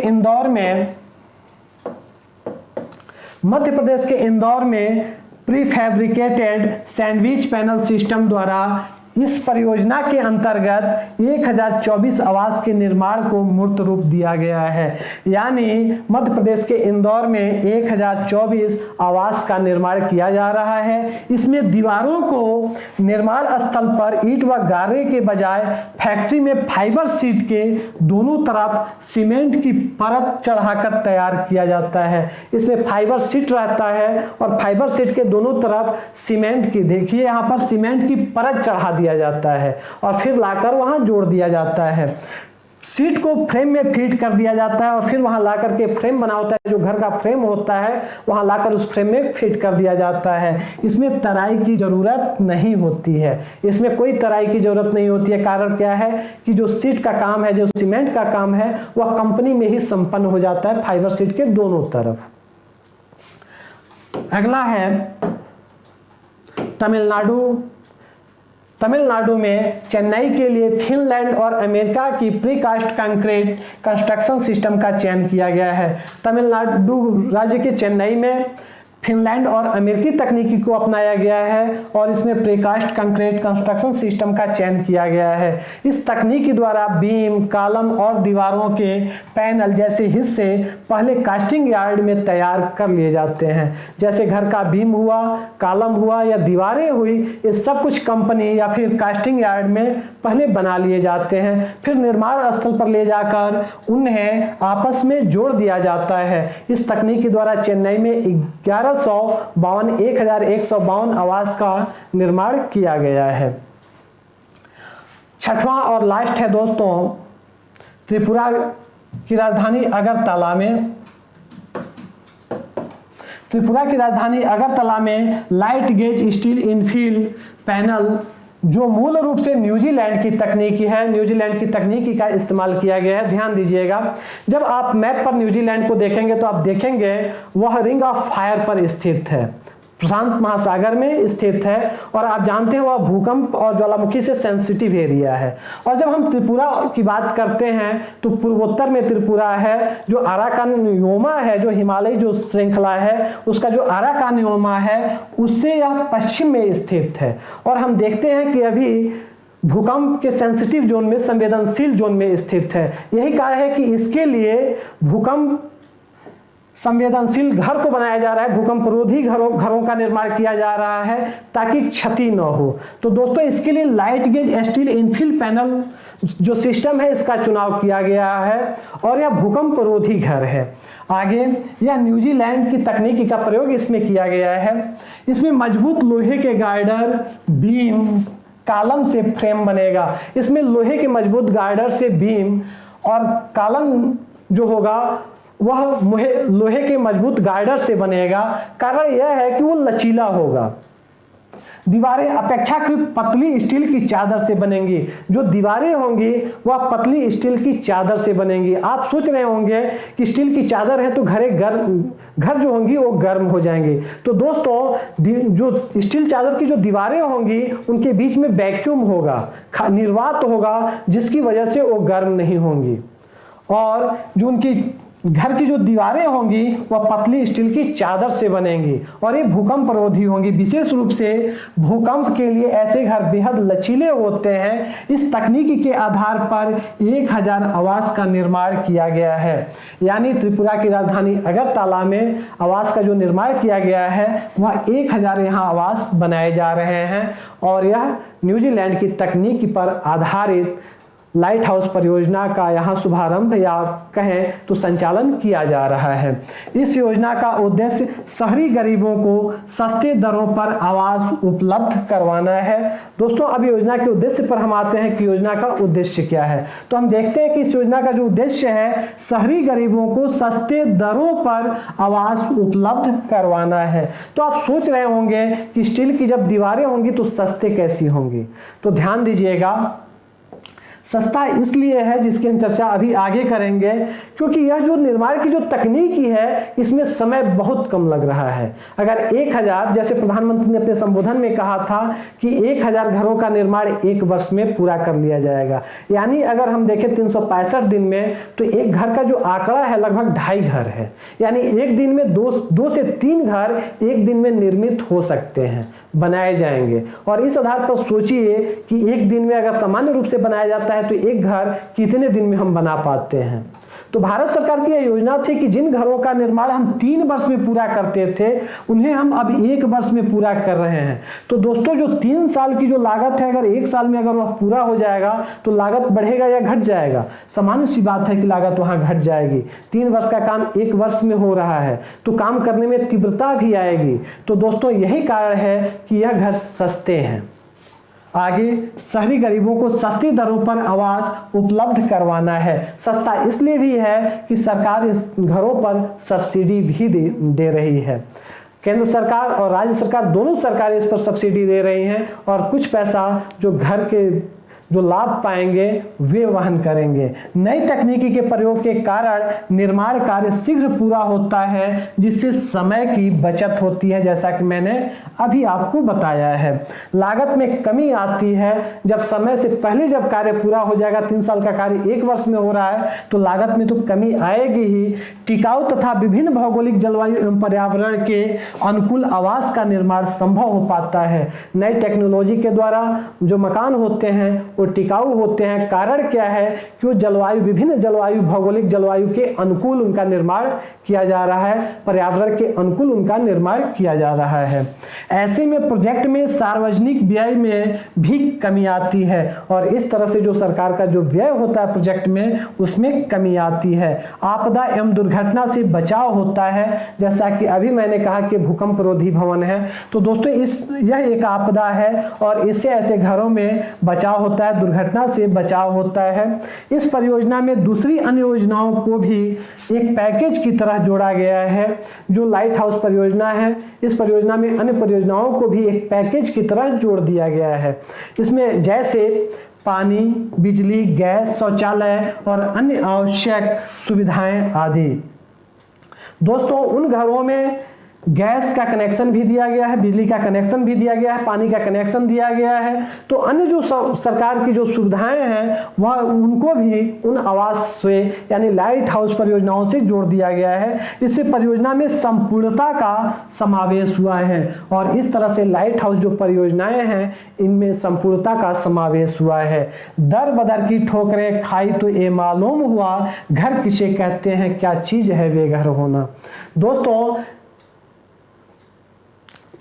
इंदौर में प्रीफैब्रिकेटेड सैंडविच पैनल सिस्टम द्वारा इस परियोजना के अंतर्गत 1024 आवास के निर्माण को मूर्त रूप दिया गया है। यानी मध्य प्रदेश के इंदौर में 1024 आवास का निर्माण किया जा रहा है। इसमें दीवारों को निर्माण स्थल पर ईंट व गारे के बजाय फैक्ट्री में फाइबर सीट के दोनों तरफ सीमेंट की परत चढ़ाकर तैयार किया जाता है। इसमें फाइबर सीट रहता है और फाइबर सीट के दोनों तरफ सीमेंट की, देखिए यहाँ पर सीमेंट की परत चढ़ा दिया जाता है और फिर लाकर वहां जोड़ दिया जाता है। सीट को फ्रेम में फिट कर दिया जाता है और फिर वहां लाकर के फ्रेम बना होता है, जो घर का फ्रेम होता है वहां लाकर उस फ्रेम में फिट कर दिया जाता है। इसमें तराई की जरूरत नहीं होती है, इसमें कोई तराई की जरूरत नहीं होती है। कारण क्या है कि जो सीट का काम है, जो सीमेंट का काम है, वह कंपनी में ही संपन्न हो जाता है फाइबर सीट के दोनों तरफ। अगला है तमिलनाडु में चेन्नई के लिए फिनलैंड और अमेरिका की प्रीकास्ट कंक्रीट कंस्ट्रक्शन सिस्टम का चयन किया गया है। तमिलनाडु राज्य के चेन्नई में फिनलैंड और अमेरिकी तकनीकी को अपनाया गया है और इसमें प्रीकास्ट कंक्रीट कंस्ट्रक्शन सिस्टम का चयन किया गया है। इस तकनीक द्वारा बीम, कॉलम और दीवारों के पैनल जैसे हिस्से पहले कास्टिंग यार्ड में तैयार कर लिए जाते हैं। जैसे घर का बीम हुआ, कॉलम हुआ या दीवारें हुई, ये सब कुछ कंपनी या फिर कास्टिंग यार्ड में पहले बना लिए जाते हैं, फिर निर्माण स्थल पर ले जाकर उन्हें आपस में जोड़ दिया जाता है। इस तकनीक द्वारा चेन्नई में 1152 आवास का निर्माण किया गया है। छठवां और लास्ट है दोस्तों, त्रिपुरा की राजधानी अगरतला में light gauge steel infill panel, जो मूल रूप से न्यूजीलैंड की तकनीकी है, न्यूजीलैंड की तकनीकी का इस्तेमाल किया गया है। ध्यान दीजिएगा, जब आप मैप पर न्यूजीलैंड को देखेंगे तो आप देखेंगे वह रिंग ऑफ फायर पर स्थित है, प्रशांत महासागर में स्थित है और आप जानते हैं वह भूकंप और ज्वालामुखी से सेंसिटिव एरिया है। और जब हम त्रिपुरा की बात करते हैं तो पूर्वोत्तर में त्रिपुरा है, जो अराकानियोमा है, जो हिमालय जो श्रृंखला है उसका जो अराकानियोमा है उससे यह पश्चिम में स्थित है। और हम देखते हैं कि अभी भूकंप के सेंसिटिव जोन में, संवेदनशील जोन में स्थित है। यही कारण है कि इसके लिए भूकंप संवेदनशील घर को बनाया जा रहा है, भूकंप रोधी घरों का निर्माण किया जा रहा है ताकि क्षति न हो। तो दोस्तों इसके लिए light gauge steel infill panel जो सिस्टम है इसका चुनाव किया गया है और यह भूकंप रोधी घर है। आगे यह न्यूजीलैंड की तकनीकी का प्रयोग इसमें किया गया है। इसमें मजबूत लोहे के गार्डर, बीम, कॉलम से फ्रेम बनेगा। इसमें लोहे के मजबूत गार्डर से बीम और कॉलम जो होगा वह लोहे के मजबूत गार्डर से बनेगा। कारण यह है कि वो लचीला होगा। दीवारें अपेक्षाकृत पतली स्टील की चादर से बनेंगी। जो दीवारें होंगी वह पतली स्टील की चादर से बनेंगी। आप सोच रहे होंगे कि स्टील की चादर है तो घर जो होंगी वो गर्म हो जाएंगी। तो दोस्तों जो स्टील चादर की जो दीवारें होंगी उनके बीच में वैक्यूम होगा, निर्वात होगा, जिसकी वजह से वो गर्म नहीं होंगी। और जो उनकी घर की जो दीवारें होंगी वह पतली स्टील की चादर से बनेंगी और ये भूकंप रोधी होंगी। विशेष रूप से भूकंप के लिए ऐसे घर बेहद लचीले होते हैं। इस तकनीकी के आधार पर 1000 आवास का निर्माण किया गया है। यानी त्रिपुरा की राजधानी अगरतला में आवास का जो निर्माण किया गया है वह 1000 यहाँ आवास बनाए जा रहे हैं और यह न्यूजीलैंड की तकनीकी पर आधारित लाइट हाउस परियोजना का यहाँ शुभारंभ या कहें तो संचालन किया जा रहा है। इस योजना का उद्देश्य शहरी गरीबों को सस्ते दरों पर आवास उपलब्ध करवाना है। दोस्तों, अब योजना के उद्देश्य पर हम आते हैं कि योजना का उद्देश्य क्या है। तो हम देखते हैं कि इस योजना का जो उद्देश्य है शहरी गरीबों को सस्ते दरों पर आवास उपलब्ध करवाना है। तो आप सोच रहे होंगे कि स्टील की जब दीवारें होंगी तो सस्ते कैसी होंगी, तो ध्यान दीजिएगा, सस्ता इसलिए है जिसकी हम चर्चा अभी आगे करेंगे, क्योंकि यह जो निर्माण की जो तकनीकी है इसमें समय बहुत कम लग रहा है। अगर 1000, जैसे प्रधानमंत्री ने अपने संबोधन में कहा था कि 1000 घरों का निर्माण 1 वर्ष में पूरा कर लिया जाएगा, यानी अगर हम देखें 365 दिन में तो एक घर का जो आंकड़ा है लगभग 2.5 घर है। यानी एक दिन में 2 से 3 घर एक दिन में निर्मित हो सकते हैं, बनाए जाएंगे। और इस आधार पर सोचिए कि एक दिन में अगर सामान्य रूप से बनाया जाता है तो एक घर कितने दिन में हम बना पाते हैं। तो भारत सरकार की यह योजना थी कि जिन घरों का निर्माण हम 3 वर्ष में पूरा करते थे उन्हें हम अब 1 वर्ष में पूरा कर रहे हैं। तो दोस्तों, जो 3 साल की जो लागत है अगर 1 साल में अगर वह पूरा हो जाएगा तो लागत बढ़ेगा या घट जाएगा? सामान्य सी बात है कि लागत वहां घट जाएगी। 3 वर्ष का काम 1 वर्ष में हो रहा है तो काम करने में तीव्रता भी आएगी। तो दोस्तों, यही कारण है कि यह घर सस्ते हैं। आगे, शहरी गरीबों को सस्ती दरों पर आवास उपलब्ध करवाना है। सस्ता इसलिए भी है कि सरकार इस घरों पर सब्सिडी भी दे रही है। केंद्र सरकार और राज्य सरकार दोनों सरकारें इस पर सब्सिडी दे रही हैं और कुछ पैसा जो घर के जो लाभ पाएंगे वे वहन करेंगे। नई तकनीकी के प्रयोग के कारण निर्माण कार्य शीघ्र पूरा होता है, जिससे समय की बचत होती है, जैसा कि मैंने अभी आपको बताया है। लागत में कमी आती है जब समय से पहले जब कार्य पूरा हो जाएगा। 3 साल का कार्य 1 वर्ष में हो रहा है तो लागत में तो कमी आएगी ही। टिकाऊ तथा विभिन्न भौगोलिक जलवायु एवं पर्यावरण के अनुकूल आवास का निर्माण संभव हो पाता है। नई टेक्नोलॉजी के द्वारा जो मकान होते हैं वो टिकाऊ होते हैं। कारण क्या है कि वो जलवायु, विभिन्न जलवायु, भौगोलिक जलवायु के अनुकूल उनका निर्माण किया जा रहा है, पर्यावरण के अनुकूल उनका निर्माण किया जा रहा है। ऐसे में प्रोजेक्ट में सार्वजनिक व्यय में भी कमी आती है और इस तरह से जो सरकार का जो व्यय होता है प्रोजेक्ट में उसमें कमी आती है। आपदा एवं दुर्घटना से बचाव होता है, जैसा कि अभी मैंने कहा कि भूकंप रोधी भवन है। तो दोस्तों, यह एक आपदा है और इससे ऐसे घरों में बचाव होता है, दुर्घटना से बचाव होता है। इस परियोजना में दूसरी अन्य योजनाओं को भी एक पैकेज की तरह जोड़ा गया है। जो लाइट हाउस परियोजना है, इस परियोजना में अन्य परियोजनाओं को भी एक पैकेज की तरह जोड़ दिया गया है। इसमें जैसे पानी, बिजली, गैस, शौचालय और अन्य आवश्यक सुविधाएं आदि। दोस्तों, उन घरों में गैस का कनेक्शन भी दिया गया है, बिजली का कनेक्शन भी दिया गया है, पानी का कनेक्शन दिया गया है। तो अन्य जो सरकार की जो सुविधाएं हैं वह उनको भी उन आवास से यानी लाइट हाउस परियोजनाओं से जोड़ दिया गया है। इससे परियोजना में संपूर्णता का समावेश हुआ है और इस तरह से लाइट हाउस जो परियोजनाएं हैं इनमें संपूर्णता का समावेश हुआ है। दर बदर की ठोकरें खाई तो ये मालूम हुआ, घर किसे कहते हैं, क्या चीज है बेघर होना। दोस्तों,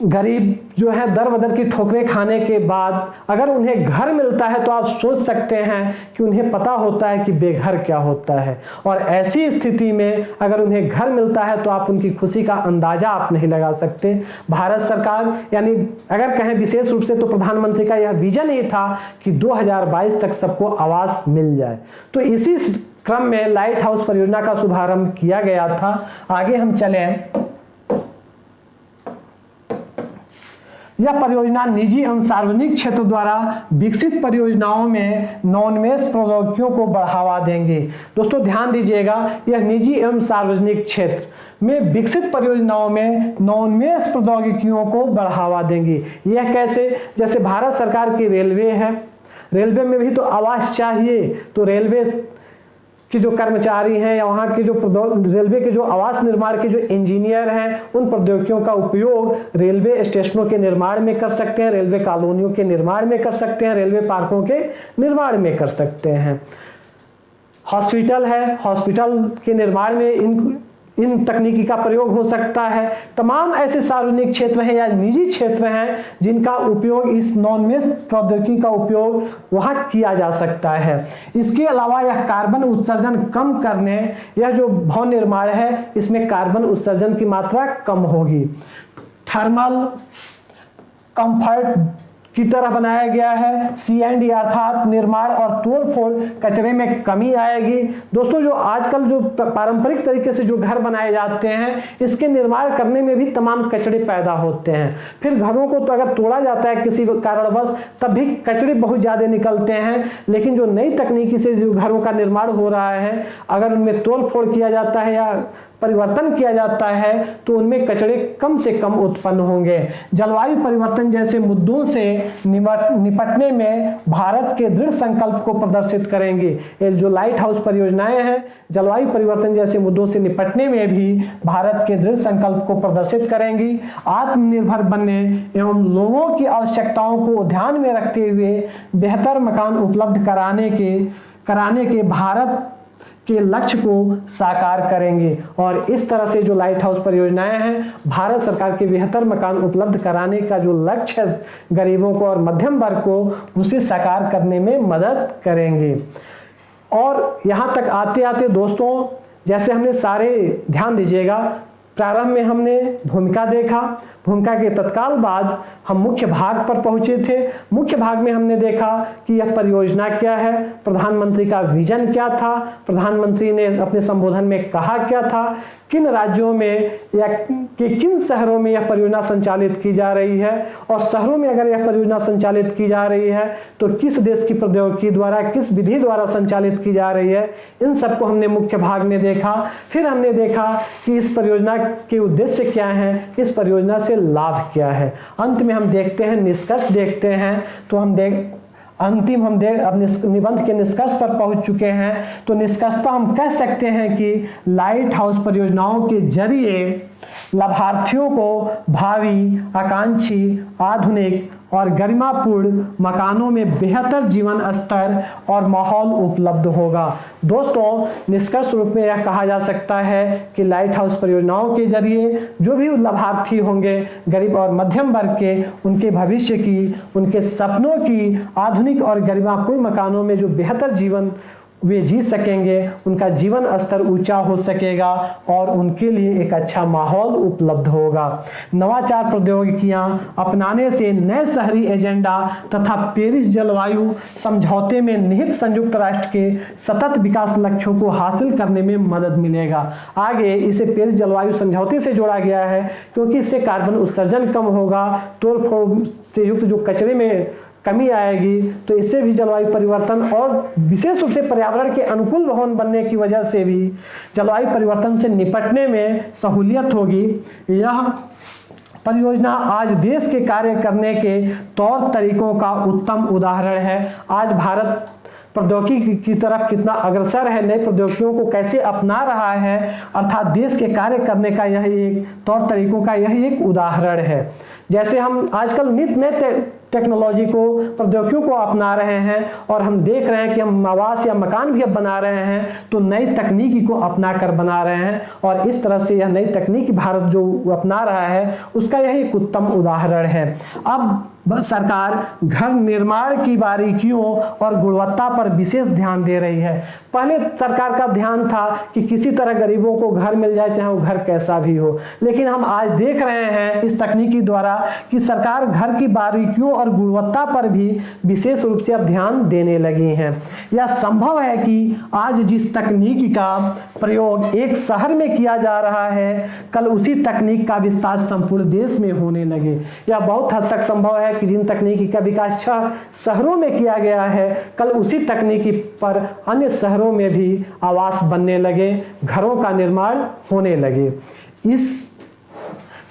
गरीब जो है दर बदर की ठोकरें खाने के बाद अगर उन्हें घर मिलता है तो आप सोच सकते हैं कि उन्हें पता होता है कि बेघर क्या होता है। और ऐसी स्थिति में अगर उन्हें घर मिलता है तो आप उनकी खुशी का अंदाजा आप नहीं लगा सकते। भारत सरकार यानी अगर कहें विशेष रूप से तो प्रधानमंत्री का यह विजन ही था कि 2022 तक सबको आवास मिल जाए। तो इसी क्रम में लाइट हाउस परियोजना का शुभारंभ किया गया था। आगे हम चलें। यह परियोजना निजी एवं सार्वजनिक क्षेत्र द्वारा विकसित परियोजनाओं में नवोन्मेष प्रौद्योगिकियों को बढ़ावा देंगे। दोस्तों, ध्यान दीजिएगा, यह निजी एवं सार्वजनिक क्षेत्र में विकसित परियोजनाओं में नवोन्मेष प्रौद्योगिकियों को बढ़ावा देंगे। यह कैसे? जैसे भारत सरकार की रेलवे है, रेलवे में भी तो आवास चाहिए, तो रेलवे के जो कर्मचारी हैं या वहाँ के जो रेलवे के जो आवास निर्माण के जो इंजीनियर हैं, उन प्रौद्योगिकियों का उपयोग रेलवे स्टेशनों के निर्माण में कर सकते हैं, रेलवे कॉलोनियों के निर्माण में कर सकते हैं, रेलवे पार्कों के निर्माण में कर सकते हैं। हॉस्पिटल है, हॉस्पिटल के निर्माण में इन तकनीकी का प्रयोग हो सकता है। तमाम ऐसे सार्वजनिक क्षेत्र हैं या निजी क्षेत्र हैं जिनका उपयोग इस नॉन मेश प्रौद्योगिकी का उपयोग वहाँ किया जा सकता है। इसके अलावा यह कार्बन उत्सर्जन कम करने, यह जो भवन निर्माण है इसमें कार्बन उत्सर्जन की मात्रा कम होगी। थर्मल कंफर्ट की तरह बनाया गया है। C&D अर्थात निर्माण और तोड़-फोड़ कचरे में कमी आएगी। दोस्तों, जो आजकल जो पारंपरिक तरीके से जो घर बनाए जाते हैं, इसके निर्माण करने में भी तमाम कचरे पैदा होते हैं। फिर घरों को तो अगर तोड़ा जाता है किसी कारणवश, तब भी कचरे बहुत ज़्यादा निकलते हैं। लेकिन जो नई तकनीकी से जो घरों का निर्माण हो रहा है, अगर उनमें तोड़-फोड़ किया जाता है या परिवर्तन किया जाता है तो उनमें कचरे कम से कम उत्पन्न होंगे। जलवायु परिवर्तन जैसे मुद्दों से निपटने में भारत के दृढ़ संकल्प को प्रदर्शित करेंगे। ये जो लाइट हाउस परियोजनाएं हैं, जलवायु परिवर्तन जैसे मुद्दों से निपटने में भी भारत के दृढ़ संकल्प को प्रदर्शित करेंगी। आत्मनिर्भर बनने एवं लोगों की आवश्यकताओं को ध्यान में रखते हुए बेहतर मकान उपलब्ध कराने के भारत के लक्ष्य को साकार करेंगे। और इस तरह से जो लाइट हाउस परियोजनाएं हैं, भारत सरकार के बेहतर मकान उपलब्ध कराने का जो लक्ष्य है गरीबों को और मध्यम वर्ग को, उसे साकार करने में मदद करेंगे। और यहाँ तक आते आते दोस्तों, जैसे हमने सारे ध्यान दीजिएगा, प्रारंभ में हमने भूमिका देखा, भूमिका के तत्काल बाद हम मुख्य भाग पर पहुंचे थे। मुख्य भाग में हमने देखा कि यह परियोजना क्या है, प्रधानमंत्री का विजन क्या था, प्रधानमंत्री ने अपने संबोधन में कहा क्या था, किन राज्यों में या किन शहरों में यह परियोजना संचालित की जा रही है, और शहरों में अगर यह परियोजना संचालित की जा रही है तो किस देश की प्रौद्योगिकी द्वारा, किस विधि द्वारा संचालित की जा रही है, इन सबको हमने मुख्य भाग में देखा। फिर हमने देखा कि इस परियोजना के उद्देश्य क्या हैं, इस परियोजना से लाभ क्या है। अंत में हम देखते हैं, निष्कर्ष देखते हैं। तो हम अब निबंध के निष्कर्ष पर पहुंच चुके हैं। तो निष्कर्षतः हम कह सकते हैं कि लाइट हाउस परियोजनाओं के जरिए लाभार्थियों को भावी, आकांक्षी, आधुनिक और गरिमापूर्ण मकानों में बेहतर जीवन स्तर और माहौल उपलब्ध होगा। दोस्तों, निष्कर्ष रूप में यह कहा जा सकता है कि लाइट हाउस परियोजनाओं के जरिए जो भी लाभार्थी होंगे, गरीब और मध्यम वर्ग के, उनके भविष्य की, उनके सपनों की आधुनिक और गरिमापूर्ण मकानों में जो बेहतर जीवन वे जी सकेंगे, उनका जीवन स्तर ऊंचा हो सकेगा और उनके लिए एक अच्छा माहौल उपलब्ध होगा। नवाचार प्रौद्योगिकियां अपनाने से नए शहरी एजेंडा तथा पेरिस जलवायु समझौते में निहित संयुक्त राष्ट्र के सतत विकास लक्ष्यों को हासिल करने में मदद मिलेगा। आगे इसे पेरिस जलवायु समझौते से जोड़ा गया है क्योंकि इससे कार्बन उत्सर्जन कम होगा, तोड़-फोड़ से युक्त जो कचरे में कमी आएगी, तो इससे भी जलवायु परिवर्तन और विशेष रूप से पर्यावरण के अनुकूल भवन बनने की वजह से भी जलवायु परिवर्तन से निपटने में सहूलियत होगी। यह परियोजना आज देश के कार्य करने के तौर तरीकों का उत्तम उदाहरण है। आज भारत प्रौद्योगिकी की तरफ कितना अग्रसर है, नई प्रौद्योगिकियों को कैसे अपना रहा है, अर्थात देश के कार्य करने का यह एक तौर तरीकों का यह एक उदाहरण है। जैसे हम आजकल नित नए टेक्नोलॉजी को, प्रौद्योगिकियों को अपना रहे हैं और हम देख रहे हैं कि हम आवास या मकान भी अब बना रहे हैं तो नई तकनीकी को अपना कर बना रहे हैं, और इस तरह से यह नई तकनीक भारत जो अपना रहा है उसका यह एक उत्तम उदाहरण है। अब सरकार घर निर्माण की बारीकियों और गुणवत्ता पर विशेष ध्यान दे रही है। पहले सरकार का ध्यान था कि किसी तरह गरीबों को घर मिल जाए, चाहे वो घर कैसा भी हो, लेकिन हम आज देख रहे हैं इस तकनीकी द्वारा कि सरकार घर की बारीकियों और गुणवत्ता पर भी विशेष रूप से अब ध्यान देने लगी हैं। यह संभव है कि आज जिस तकनीकी का प्रयोग एक शहर में किया जा रहा है, कल उसी तकनीक का विस्तार संपूर्ण देश में होने लगे। यह बहुत हद तक संभव है कि जिन तकनीकी का विकास शहरों में किया गया है, कल उसी तकनीकी पर अन्य शहरों में भी आवास बनने लगे, घरों का निर्माण होने लगे। इस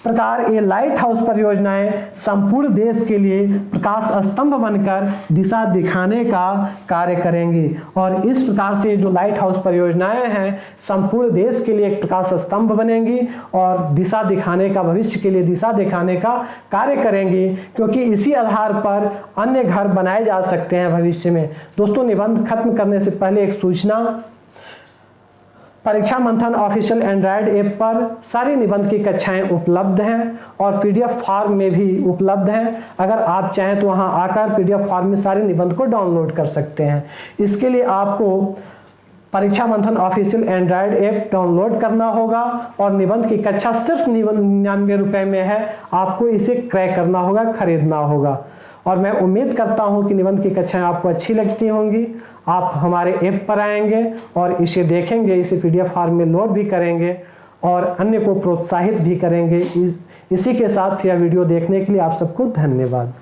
प्रकार ये लाइट हाउस परियोजनाएं संपूर्ण देश के लिए प्रकाश स्तंभ बनकर दिशा दिखाने का कार्य करेंगी। और इस प्रकार से जो लाइट हाउस परियोजनाएं हैं संपूर्ण देश के लिए एक प्रकाश स्तंभ बनेंगी और दिशा दिखाने का, भविष्य के लिए दिशा दिखाने का कार्य करेंगी, क्योंकि इसी आधार पर अन्य घर बनाए जा सकते हैं भविष्य में। दोस्तों, निबंध खत्म करने से पहले एक सूचना, परीक्षा मंथन ऑफिशियल एंड्रॉयड ऐप पर सारी निबंध की कक्षाएं उपलब्ध हैं और पीडीएफ फॉर्म में भी उपलब्ध हैं। अगर आप चाहें तो वहां आकर पीडीएफ फॉर्म में सारे निबंध को डाउनलोड कर सकते हैं। इसके लिए आपको परीक्षा मंथन ऑफिशियल एंड्रॉयड ऐप डाउनलोड करना होगा और निबंध की कक्षा सिर्फ 99 रुपए में है। आपको इसे क्रय करना होगा, खरीदना होगा। और मैं उम्मीद करता हूं कि निबंध की कक्षाएं आपको अच्छी लगती होंगी। आप हमारे ऐप पर आएंगे और इसे देखेंगे, इसे पीडीएफ फॉर्म में लोड भी करेंगे और अन्य को प्रोत्साहित भी करेंगे। इसी के साथ यह वीडियो देखने के लिए आप सबको धन्यवाद।